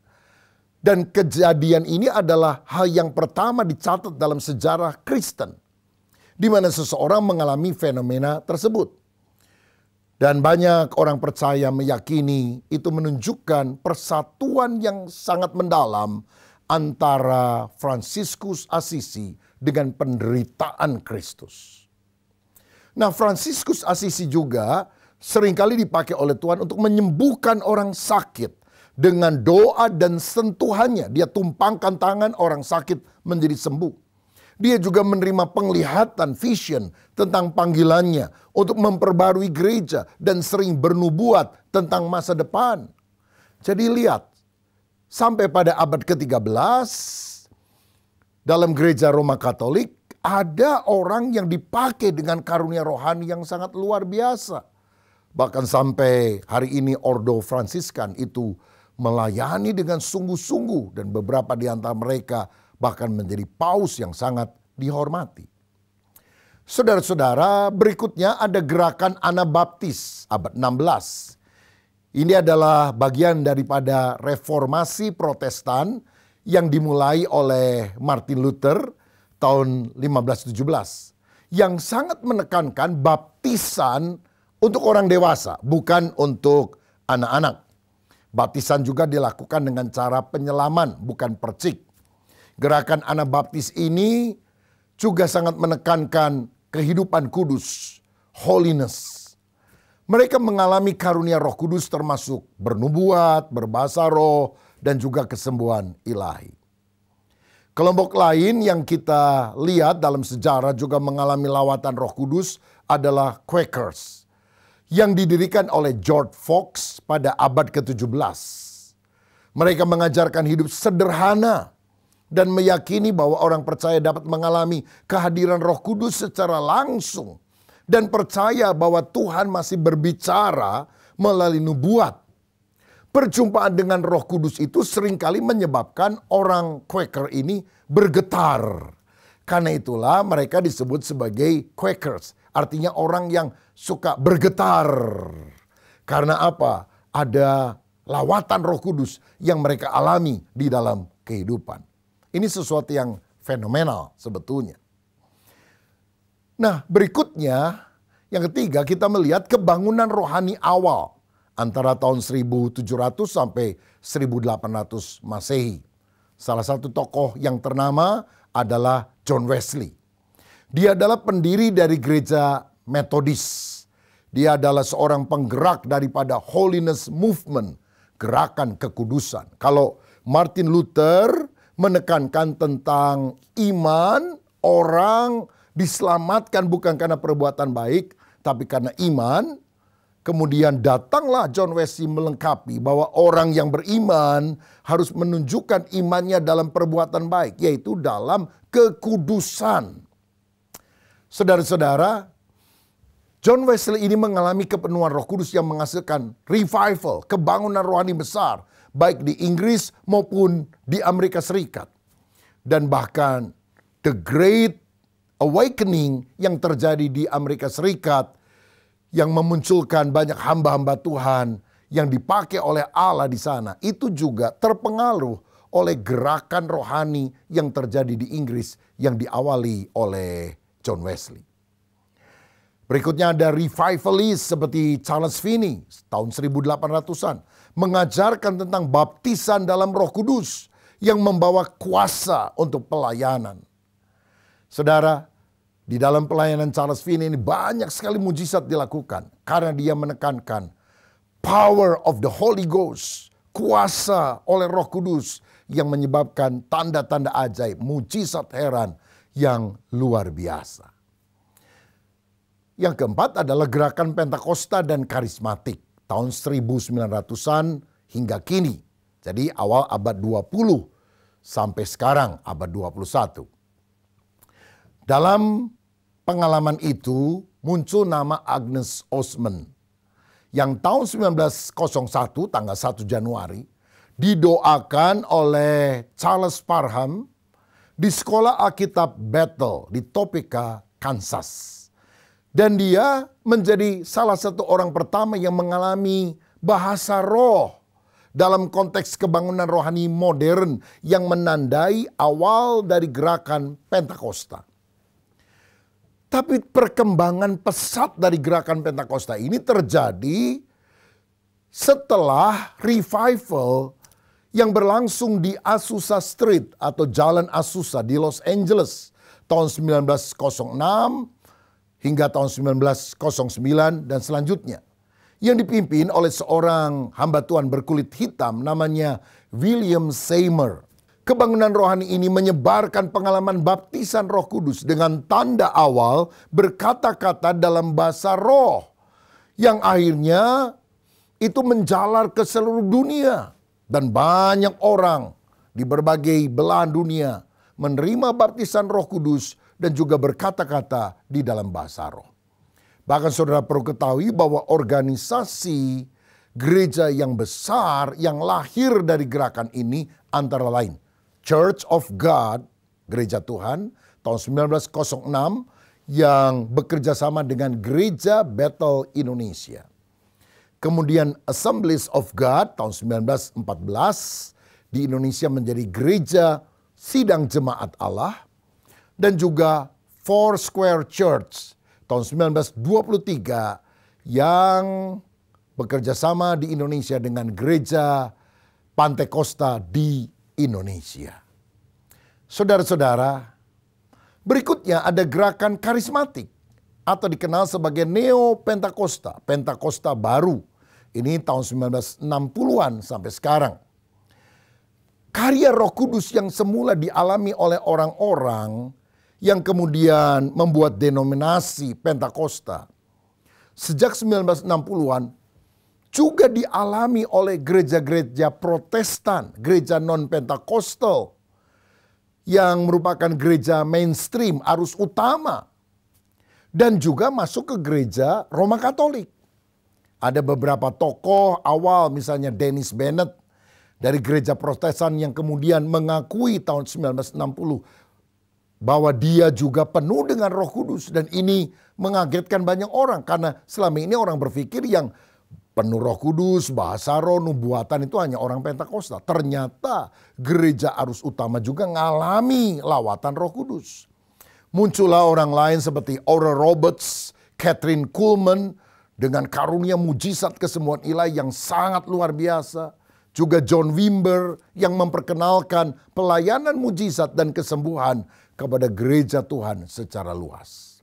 Dan kejadian ini adalah hal yang pertama dicatat dalam sejarah Kristen, di mana seseorang mengalami fenomena tersebut. Dan banyak orang percaya meyakini itu menunjukkan persatuan yang sangat mendalam antara Fransiskus Asisi dengan penderitaan Kristus. Nah, Fransiskus Asisi juga seringkali dipakai oleh Tuhan untuk menyembuhkan orang sakit dengan doa dan sentuhannya. Dia tumpangkan tangan, orang sakit menjadi sembuh. Dia juga menerima penglihatan, vision tentang panggilannya untuk memperbarui gereja dan sering bernubuat tentang masa depan. Jadi lihat, sampai pada abad ke-13 dalam gereja Roma Katolik ada orang yang dipakai dengan karunia rohani yang sangat luar biasa. Bahkan sampai hari ini Ordo Fransiskan itu melayani dengan sungguh-sungguh dan beberapa di antara mereka bahkan menjadi paus yang sangat dihormati. Saudara-saudara, berikutnya ada gerakan Anabaptis abad 16. Ini adalah bagian daripada reformasi Protestan yang dimulai oleh Martin Luther tahun 1517. Yang sangat menekankan baptisan untuk orang dewasa, bukan untuk anak-anak. Baptisan juga dilakukan dengan cara penyelaman, bukan percik. Gerakan Anabaptis ini juga sangat menekankan kehidupan kudus, holiness. Mereka mengalami karunia Roh Kudus termasuk bernubuat, berbahasa roh, dan juga kesembuhan ilahi. Kelompok lain yang kita lihat dalam sejarah juga mengalami lawatan Roh Kudus adalah Quakers yang didirikan oleh George Fox pada abad ke-17. Mereka mengajarkan hidup sederhana dan meyakini bahwa orang percaya dapat mengalami kehadiran Roh Kudus secara langsung dan percaya bahwa Tuhan masih berbicara melalui nubuat. Perjumpaan dengan Roh Kudus itu seringkali menyebabkan orang Quaker ini bergetar. Karena itulah mereka disebut sebagai Quakers, artinya orang yang suka bergetar. Karena apa? Ada lawatan Roh Kudus yang mereka alami di dalam kehidupan. Ini sesuatu yang fenomenal sebetulnya. Nah, berikutnya yang ketiga kita melihat kebangunan rohani awal antara tahun 1700 sampai 1800 Masehi. Salah satu tokoh yang ternama adalah John Wesley. Dia adalah pendiri dari gereja Metodis. Dia adalah seorang penggerak daripada Holiness Movement, gerakan kekudusan. Kalau Martin Luther menekankan tentang iman, orang diselamatkan bukan karena perbuatan baik, tapi karena iman. Kemudian datanglah John Wesley melengkapi bahwa orang yang beriman harus menunjukkan imannya dalam perbuatan baik, yaitu dalam kekudusan. Saudara-saudara, John Wesley ini mengalami kepenuhan Roh Kudus yang menghasilkan revival, kebangunan rohani besar, baik di Inggris maupun di Amerika Serikat. Dan bahkan the Great Awakening yang terjadi di Amerika Serikat yang memunculkan banyak hamba-hamba Tuhan yang dipakai oleh Allah di sana, itu juga terpengaruh oleh gerakan rohani yang terjadi di Inggris yang diawali oleh John Wesley. Berikutnya ada revivalist seperti Charles Finney tahun 1800-an mengajarkan tentang baptisan dalam Roh Kudus yang membawa kuasa untuk pelayanan. Saudara, di dalam pelayanan Charles Finney ini banyak sekali mujizat dilakukan karena dia menekankan power of the Holy Ghost, kuasa oleh Roh Kudus yang menyebabkan tanda-tanda ajaib, mujizat heran yang luar biasa. Yang keempat adalah gerakan Pentakosta dan karismatik tahun 1900-an hingga kini. Jadi awal abad 20 sampai sekarang abad 21. Dalam pengalaman itu muncul nama Agnes Osman yang tahun 1901 tanggal 1 Januari didoakan oleh Charles Parham di sekolah Alkitab Bethel di Topeka, Kansas. Dan dia menjadi salah satu orang pertama yang mengalami bahasa roh dalam konteks kebangunan rohani modern yang menandai awal dari gerakan Pentakosta. Tapi perkembangan pesat dari gerakan Pentakosta ini terjadi setelah revival yang berlangsung di Azusa Street atau Jalan Azusa di Los Angeles tahun 1906 hingga tahun 1909 dan selanjutnya. Yang dipimpin oleh seorang hamba Tuhan berkulit hitam namanya William Seymour. Kebangunan rohani ini menyebarkan pengalaman baptisan Roh Kudus dengan tanda awal berkata-kata dalam bahasa roh. Yang akhirnya itu menjalar ke seluruh dunia. Dan banyak orang di berbagai belahan dunia menerima baptisan Roh Kudus dan juga berkata-kata di dalam bahasa roh. Bahkan saudara perlu ketahui bahwa organisasi gereja yang besar yang lahir dari gerakan ini antara lain Church of God, Gereja Tuhan, tahun 1906, yang bekerja sama dengan Gereja Bethel Indonesia. Kemudian Assemblies of God tahun 1914 di Indonesia menjadi Gereja Sidang Jemaat Allah. Dan juga Foursquare Church tahun 1923 yang bekerja sama di Indonesia dengan Gereja Pantai Costa di Indonesia. Saudara-saudara, berikutnya ada gerakan karismatik atau dikenal sebagai Neo-Pentakosta, Pentakosta baru. Ini tahun 1960-an sampai sekarang. Karya Roh Kudus yang semula dialami oleh orang-orang yang kemudian membuat denominasi Pentakosta sejak 1960-an juga dialami oleh gereja-gereja Protestan, gereja non-Pentakostal yang merupakan gereja mainstream, arus utama, dan juga masuk ke gereja Roma Katolik. Ada beberapa tokoh awal, misalnya Dennis Bennett dari gereja Protestan yang kemudian mengakui tahun 1960 bahwa dia juga penuh dengan Roh Kudus, dan ini mengagetkan banyak orang karena selama ini orang berpikir yang penuh Roh Kudus, bahasa roh, nubuatan itu hanya orang Pentakosta. Ternyata gereja arus utama juga ngalami lawatan Roh Kudus. Muncullah orang lain seperti Oral Roberts, Catherine Kuhlman dengan karunia mujizat kesembuhan ilahi yang sangat luar biasa. Juga John Wimber yang memperkenalkan pelayanan mujizat dan kesembuhan kepada gereja Tuhan secara luas.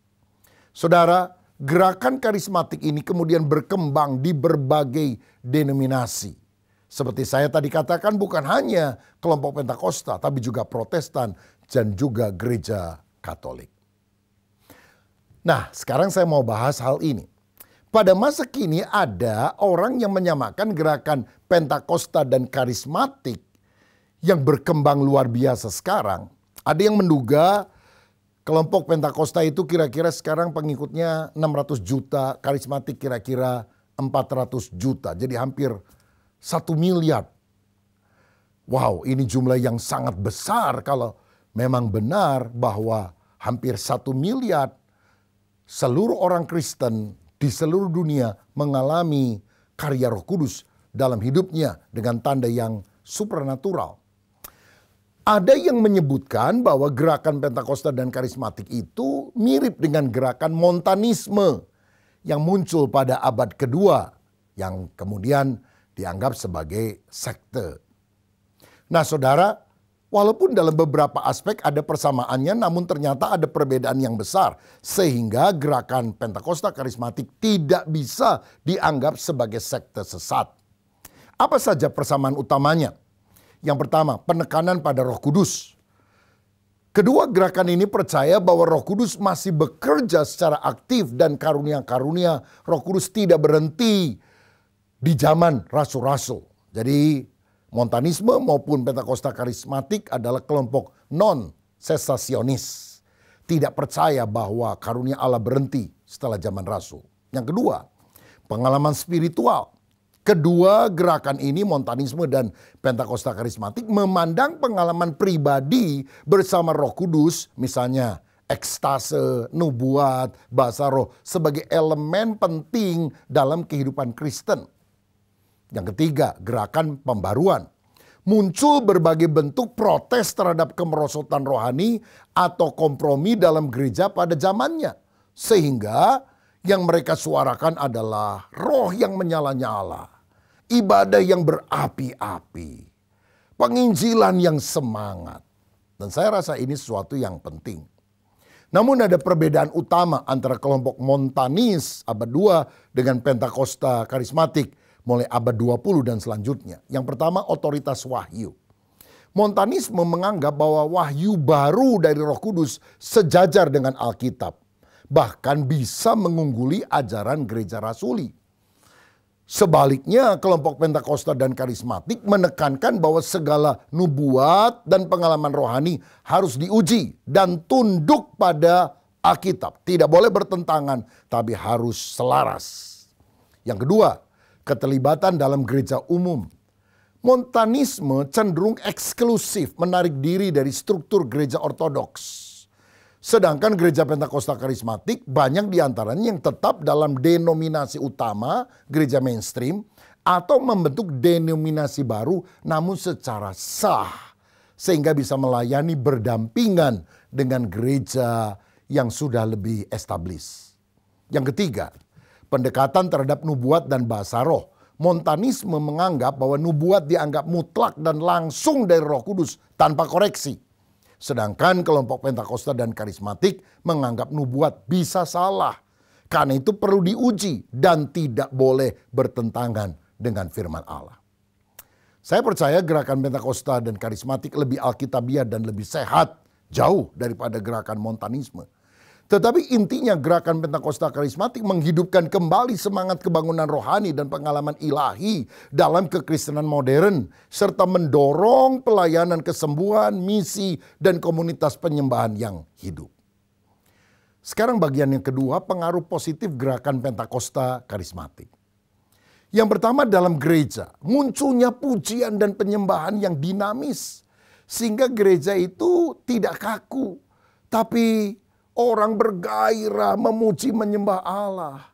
Saudara, gerakan karismatik ini kemudian berkembang di berbagai denominasi. Seperti saya tadi katakan, bukan hanya kelompok Pentakosta, tapi juga Protestan dan juga gereja Katolik. Nah, sekarang saya mau bahas hal ini. Pada masa kini ada orang yang menyamakan gerakan Pentakosta dan karismatik yang berkembang luar biasa sekarang. Ada yang menduga kelompok Pentakosta itu kira-kira sekarang pengikutnya 600 juta, karismatik kira-kira 400 juta. Jadi hampir 1 miliar. Wow, ini jumlah yang sangat besar kalau memang benar bahwa hampir 1 miliar seluruh orang Kristen di seluruh dunia mengalami karya Roh Kudus dalam hidupnya dengan tanda yang supernatural. Ada yang menyebutkan bahwa gerakan Pentakosta dan karismatik itu mirip dengan gerakan Montanisme yang muncul pada abad kedua yang kemudian dianggap sebagai sekte. Nah saudara, walaupun dalam beberapa aspek ada persamaannya, namun ternyata ada perbedaan yang besar. Sehingga gerakan Pentakosta karismatik tidak bisa dianggap sebagai sekte sesat. Apa saja persamaan utamanya? Yang pertama, penekanan pada Roh Kudus. Kedua, gerakan ini percaya bahwa Roh Kudus masih bekerja secara aktif dan karunia-karunia Roh Kudus tidak berhenti di zaman rasul-rasul. Jadi Montanisme maupun Pentakosta karismatik adalah kelompok non-sesasionis. Tidak percaya bahwa karunia Allah berhenti setelah zaman rasul. Yang kedua, pengalaman spiritual. Kedua gerakan ini, Montanisme dan Pentakosta karismatik, memandang pengalaman pribadi bersama Roh Kudus, misalnya ekstase, nubuat, bahasa roh, sebagai elemen penting dalam kehidupan Kristen. Yang ketiga, gerakan pembaruan. Muncul berbagai bentuk protes terhadap kemerosotan rohani atau kompromi dalam gereja pada zamannya. Sehingga yang mereka suarakan adalah roh yang menyala-nyala. Ibadah yang berapi-api. Penginjilan yang semangat. Dan saya rasa ini sesuatu yang penting. Namun ada perbedaan utama antara kelompok Montanis abad 2 dengan Pentakosta karismatik mulai abad 20 dan selanjutnya. Yang pertama, otoritas wahyu. Montanisme menganggap bahwa wahyu baru dari Roh Kudus sejajar dengan Alkitab. Bahkan bisa mengungguli ajaran gereja rasuli. Sebaliknya, kelompok Pentakosta dan karismatik menekankan bahwa segala nubuat dan pengalaman rohani harus diuji dan tunduk pada Alkitab. Tidak boleh bertentangan, tapi harus selaras. Yang kedua, keterlibatan dalam gereja umum. Montanisme cenderung eksklusif, menarik diri dari struktur gereja ortodoks. Sedangkan gereja Pentakosta Karismatik banyak diantaranya yang tetap dalam denominasi utama gereja mainstream atau membentuk denominasi baru namun secara sah. Sehingga bisa melayani berdampingan dengan gereja yang sudah lebih established. Yang ketiga, pendekatan terhadap nubuat dan bahasa roh. Montanisme menganggap bahwa nubuat dianggap mutlak dan langsung dari Roh Kudus tanpa koreksi. Sedangkan kelompok Pentakosta dan Karismatik menganggap nubuat bisa salah. Karena itu perlu diuji dan tidak boleh bertentangan dengan firman Allah. Saya percaya gerakan Pentakosta dan Karismatik lebih alkitabiah dan lebih sehat jauh daripada gerakan Montanisme. Tetapi intinya gerakan Pentakosta Karismatik menghidupkan kembali semangat kebangunan rohani dan pengalaman ilahi dalam kekristenan modern. Serta mendorong pelayanan kesembuhan, misi, dan komunitas penyembahan yang hidup. Sekarang bagian yang kedua, pengaruh positif gerakan Pentakosta Karismatik. Yang pertama dalam gereja, munculnya pujian dan penyembahan yang dinamis. Sehingga gereja itu tidak kaku, tapi orang bergairah memuji menyembah Allah.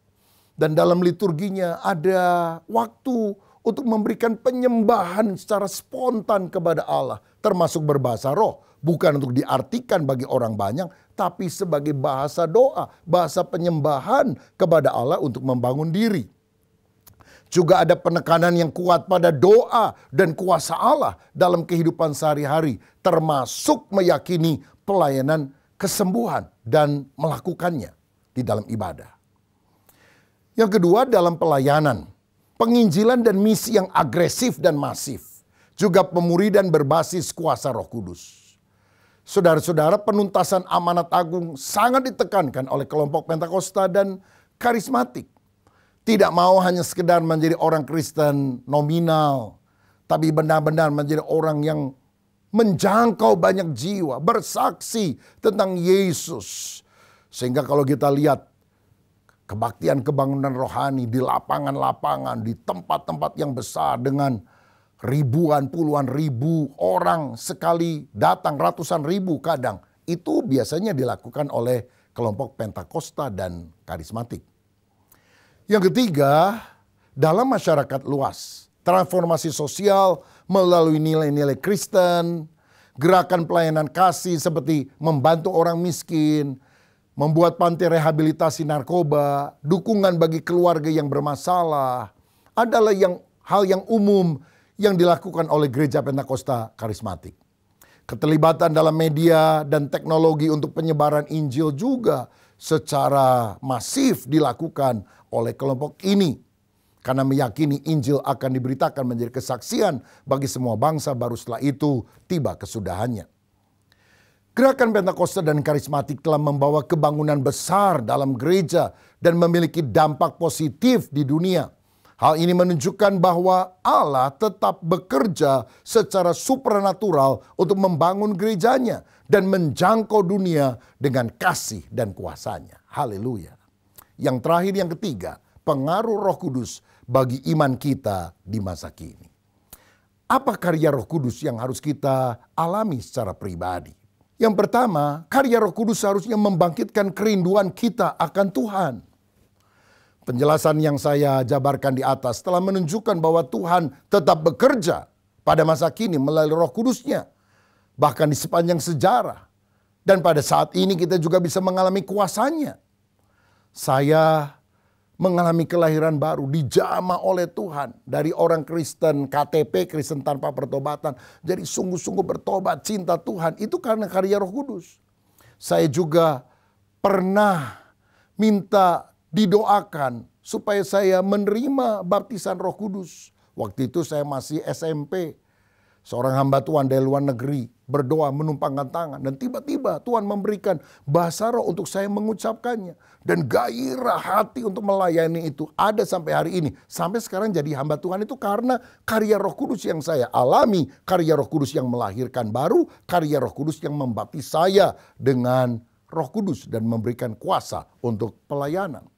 Dan dalam liturginya ada waktu untuk memberikan penyembahan secara spontan kepada Allah. Termasuk berbahasa roh. Bukan untuk diartikan bagi orang banyak, tapi sebagai bahasa doa, bahasa penyembahan kepada Allah untuk membangun diri. Juga ada penekanan yang kuat pada doa dan kuasa Allah dalam kehidupan sehari-hari. Termasuk meyakini pelayanan kesembuhan dan melakukannya di dalam ibadah. Yang kedua dalam pelayanan, penginjilan dan misi yang agresif dan masif. Juga pemuridan berbasis kuasa Roh Kudus. Saudara-saudara, penuntasan amanat agung sangat ditekankan oleh kelompok Pentakosta dan Karismatik. Tidak mau hanya sekedar menjadi orang Kristen nominal, tapi benar-benar menjadi orang yang menjangkau banyak jiwa, bersaksi tentang Yesus. Sehingga kalau kita lihat kebaktian kebangunan rohani di lapangan-lapangan, di tempat-tempat yang besar dengan ribuan, puluhan ribu orang sekali datang, ratusan ribu kadang. Itu biasanya dilakukan oleh kelompok Pentakosta dan Karismatik. Yang ketiga, dalam masyarakat luas, transformasi sosial melalui nilai-nilai Kristen, gerakan pelayanan kasih seperti membantu orang miskin, membuat panti rehabilitasi narkoba, dukungan bagi keluarga yang bermasalah, adalah hal yang umum yang dilakukan oleh gereja Pentakosta Karismatik. Keterlibatan dalam media dan teknologi untuk penyebaran Injil juga secara masif dilakukan oleh kelompok ini. Karena meyakini Injil akan diberitakan menjadi kesaksian bagi semua bangsa, baru setelah itu tiba kesudahannya. Gerakan Pentakosta dan Karismatik telah membawa kebangunan besar dalam gereja dan memiliki dampak positif di dunia. Hal ini menunjukkan bahwa Allah tetap bekerja secara supranatural untuk membangun gerejanya dan menjangkau dunia dengan kasih dan kuasanya. Haleluya. Yang terakhir, yang ketiga, pengaruh Roh Kudus bagi iman kita di masa kini. Apa karya Roh Kudus yang harus kita alami secara pribadi? Yang pertama, karya Roh Kudus seharusnya membangkitkan kerinduan kita akan Tuhan. Penjelasan yang saya jabarkan di atas telah menunjukkan bahwa Tuhan tetap bekerja pada masa kini melalui Roh Kudus-Nya. Bahkan di sepanjang sejarah. Dan pada saat ini kita juga bisa mengalami kuasanya. Saya mengalami kelahiran baru, dijamah oleh Tuhan. Dari orang Kristen KTP, Kristen tanpa pertobatan. Jadi sungguh-sungguh bertobat, cinta Tuhan. Itu karena karya Roh Kudus. Saya juga pernah minta didoakan supaya saya menerima baptisan Roh Kudus. Waktu itu saya masih SMP. Seorang hamba Tuhan dari luar negeri berdoa menumpangkan tangan. Dan tiba-tiba Tuhan memberikan bahasa roh untuk saya mengucapkannya. Dan gairah hati untuk melayani itu ada sampai hari ini. Sampai sekarang jadi hamba Tuhan itu karena karya Roh Kudus yang saya alami. Karya Roh Kudus yang melahirkan baru. Karya Roh Kudus yang membaptis saya dengan Roh Kudus dan memberikan kuasa untuk pelayanan.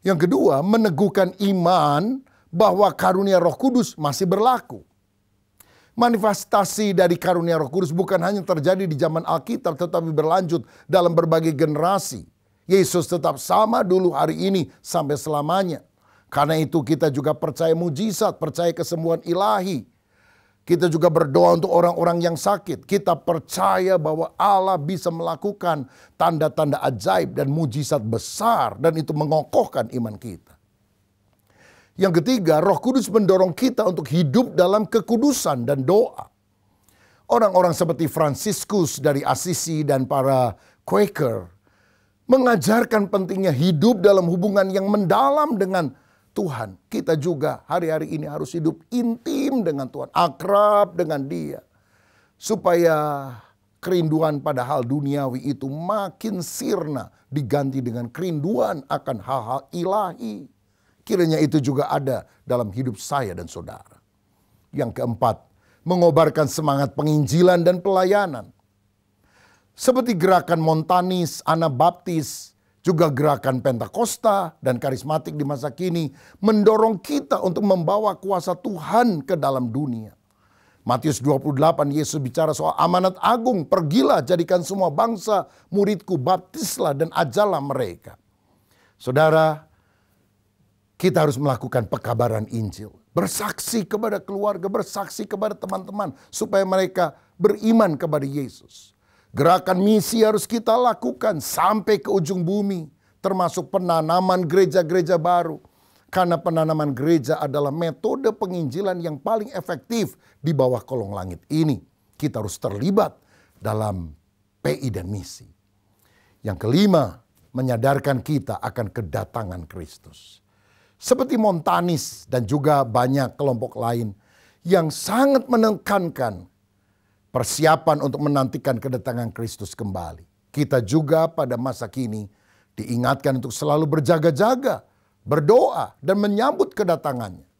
Yang kedua, meneguhkan iman bahwa karunia Roh Kudus masih berlaku. Manifestasi dari karunia Roh Kudus bukan hanya terjadi di zaman Alkitab, tetapi berlanjut dalam berbagai generasi. Yesus tetap sama dulu, hari ini, sampai selamanya. Karena itu kita juga percaya mujizat, percaya kesembuhan ilahi. Kita juga berdoa untuk orang-orang yang sakit. Kita percaya bahwa Allah bisa melakukan tanda-tanda ajaib dan mujizat besar, dan itu mengokohkan iman kita. Yang ketiga, Roh Kudus mendorong kita untuk hidup dalam kekudusan dan doa. Orang-orang seperti Fransiskus dari Assisi dan para Quaker mengajarkan pentingnya hidup dalam hubungan yang mendalam dengan Tuhan. Kita juga hari-hari ini harus hidup intim dengan Tuhan, akrab dengan Dia, supaya kerinduan pada hal duniawi itu makin sirna diganti dengan kerinduan akan hal-hal ilahi. Kiranya itu juga ada dalam hidup saya dan saudara. Yang keempat, mengobarkan semangat penginjilan dan pelayanan. Seperti gerakan Montanis, Anabaptis, juga gerakan Pentakosta dan karismatik di masa kini mendorong kita untuk membawa kuasa Tuhan ke dalam dunia. Matius 28, Yesus bicara soal amanat agung, pergilah jadikan semua bangsa muridku, baptislah dan ajarlah mereka. Saudara, kita harus melakukan pekabaran Injil. Bersaksi kepada keluarga, bersaksi kepada teman-teman, supaya mereka beriman kepada Yesus. Gerakan misi harus kita lakukan sampai ke ujung bumi, termasuk penanaman gereja-gereja baru. Karena penanaman gereja adalah metode penginjilan yang paling efektif di bawah kolong langit ini. Kita harus terlibat dalam PI dan misi. Yang kelima, menyadarkan kita akan kedatangan Kristus. Seperti Montanis dan juga banyak kelompok lain yang sangat menekankan persiapan untuk menantikan kedatangan Kristus kembali. Kita juga pada masa kini diingatkan untuk selalu berjaga-jaga, berdoa dan menyambut kedatangannya.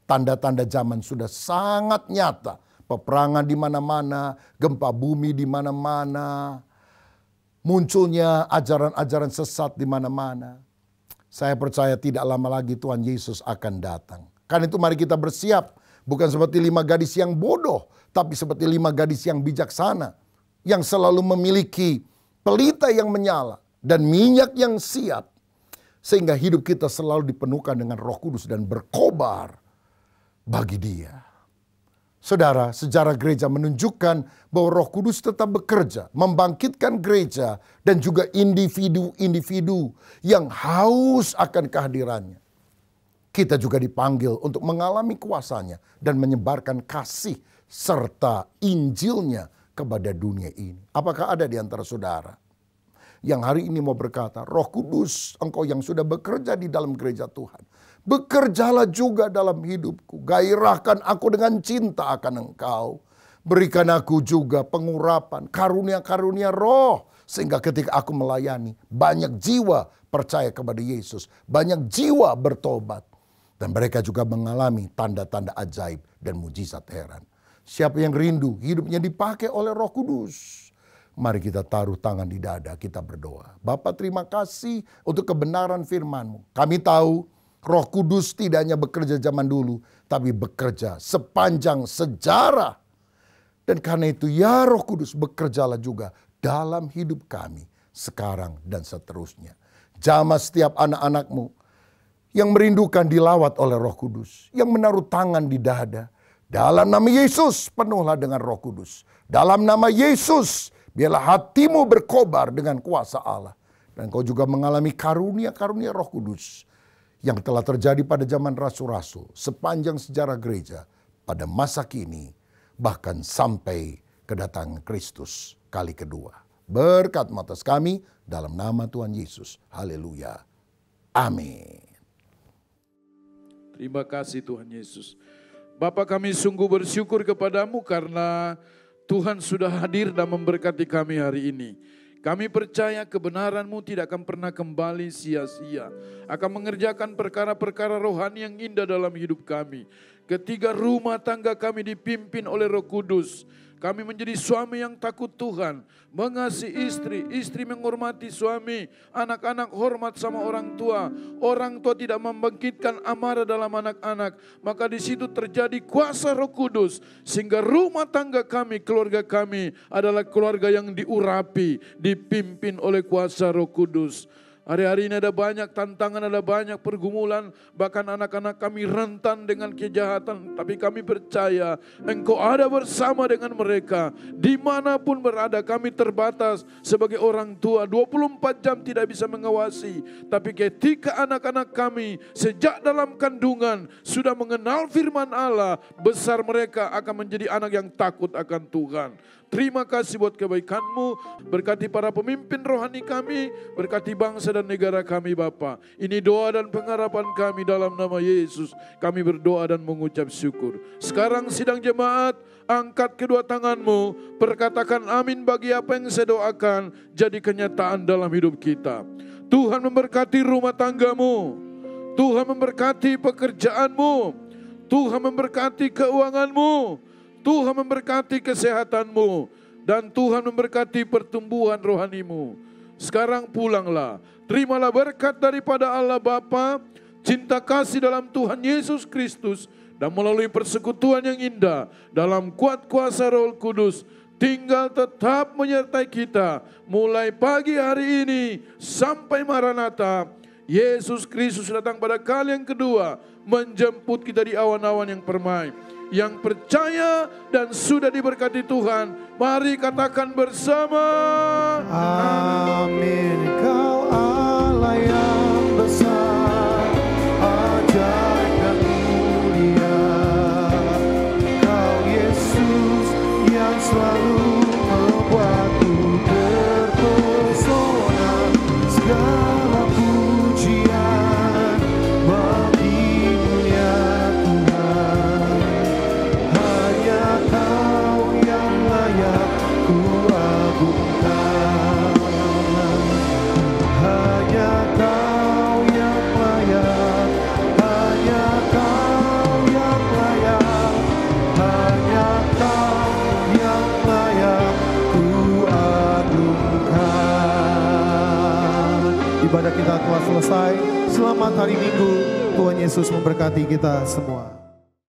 Tanda-tanda zaman sudah sangat nyata. Peperangan di mana-mana, gempa bumi di mana-mana, munculnya ajaran-ajaran sesat di mana-mana. Saya percaya tidak lama lagi Tuhan Yesus akan datang. Karena itu mari kita bersiap. Bukan seperti 5 gadis yang bodoh, tapi seperti 5 gadis yang bijaksana. Yang selalu memiliki pelita yang menyala dan minyak yang siap. Sehingga hidup kita selalu dipenuhkan dengan Roh Kudus dan berkobar bagi Dia. Saudara, sejarah gereja menunjukkan bahwa Roh Kudus tetap bekerja, membangkitkan gereja dan juga individu-individu yang haus akan kehadirannya. Kita juga dipanggil untuk mengalami kuasanya dan menyebarkan kasih serta Injilnya kepada dunia ini. Apakah ada di antara saudara yang hari ini mau berkata, Roh Kudus, Engkau yang sudah bekerja di dalam gereja Tuhan, bekerjalah juga dalam hidupku. Gairahkan aku dengan cinta akan Engkau. Berikan aku juga pengurapan, karunia-karunia roh. Sehingga ketika aku melayani, banyak jiwa percaya kepada Yesus. Banyak jiwa bertobat. Dan mereka juga mengalami tanda-tanda ajaib dan mujizat heran. Siapa yang rindu hidupnya dipakai oleh Roh Kudus? Mari kita taruh tangan di dada, kita berdoa. Bapa, terima kasih untuk kebenaran firman-Mu. Kami tahu Roh Kudus tidak hanya bekerja zaman dulu, tapi bekerja sepanjang sejarah. Dan karena itu ya Roh Kudus, bekerjalah juga dalam hidup kami sekarang dan seterusnya. Jamah setiap anak-anak-Mu yang merindukan dilawat oleh Roh Kudus, yang menaruh tangan di dada. Dalam nama Yesus penuhlah dengan Roh Kudus. Dalam nama Yesus biarlah hatimu berkobar dengan kuasa Allah. Dan kau juga mengalami karunia-karunia Roh Kudus yang telah terjadi pada zaman rasul-rasul sepanjang sejarah gereja pada masa kini, bahkan sampai kedatangan Kristus kali kedua. Berkat atas kami dalam nama Tuhan Yesus. Haleluya. Amin. Terima kasih Tuhan Yesus. Bapa, kami sungguh bersyukur kepadamu karena Tuhan sudah hadir dan memberkati kami hari ini. Kami percaya kebenaran-Mu tidak akan pernah kembali sia-sia. Akan mengerjakan perkara-perkara rohani yang indah dalam hidup kami. Ketika rumah tangga kami dipimpin oleh Roh Kudus, kami menjadi suami yang takut Tuhan, mengasihi istri, istri menghormati suami, anak-anak hormat sama orang tua tidak membangkitkan amarah dalam anak-anak, maka di situ terjadi kuasa Roh Kudus, sehingga rumah tangga kami, keluarga kami adalah keluarga yang diurapi, dipimpin oleh kuasa Roh Kudus. Hari-hari ini ada banyak tantangan, ada banyak pergumulan, bahkan anak-anak kami rentan dengan kejahatan. Tapi kami percaya Engkau ada bersama dengan mereka. Dimanapun berada, kami terbatas sebagai orang tua. 24 jam tidak bisa mengawasi. Tapi ketika anak-anak kami sejak dalam kandungan sudah mengenal firman Allah, besar mereka akan menjadi anak yang takut akan Tuhan. Terima kasih buat kebaikan-Mu, berkati para pemimpin rohani kami, berkati bangsa dan negara kami Bapa. Ini doa dan pengharapan kami dalam nama Yesus. Kami berdoa dan mengucap syukur. Sekarang sidang jemaat, angkat kedua tangan-Mu, perkatakan amin bagi apa yang saya doakan jadi kenyataan dalam hidup kita. Tuhan memberkati rumah tangga-Mu, Tuhan memberkati pekerjaan-Mu, Tuhan memberkati keuangan-Mu, Tuhan memberkati kesehatan-Mu, dan Tuhan memberkati pertumbuhan rohani-Mu. Sekarang pulanglah, terimalah berkat daripada Allah Bapa, cinta kasih dalam Tuhan Yesus Kristus, dan melalui persekutuan yang indah dalam kuat kuasa Roh Kudus, tinggal tetap menyertai kita mulai pagi hari ini sampai Maranatha. Yesus Kristus datang pada kali yang kedua, menjemput kita di awan-awan yang permai. Yang percaya dan sudah diberkati Tuhan, mari katakan bersama, amin. Kau Allah yang besar, ajaib dan mulia. Kau Yesus yang selalu membuatku terpesona. Segala pujian bagimu ya Tuhan. Hanya Kau yang layak ku agungkan. Hanya Kau yang layak, hanya Kau yang layak, hanya Kau yang layak ku agungkan. Ibadah kita telah selesai. Selamat hari Minggu. Tuhan Yesus memberkati kita semua.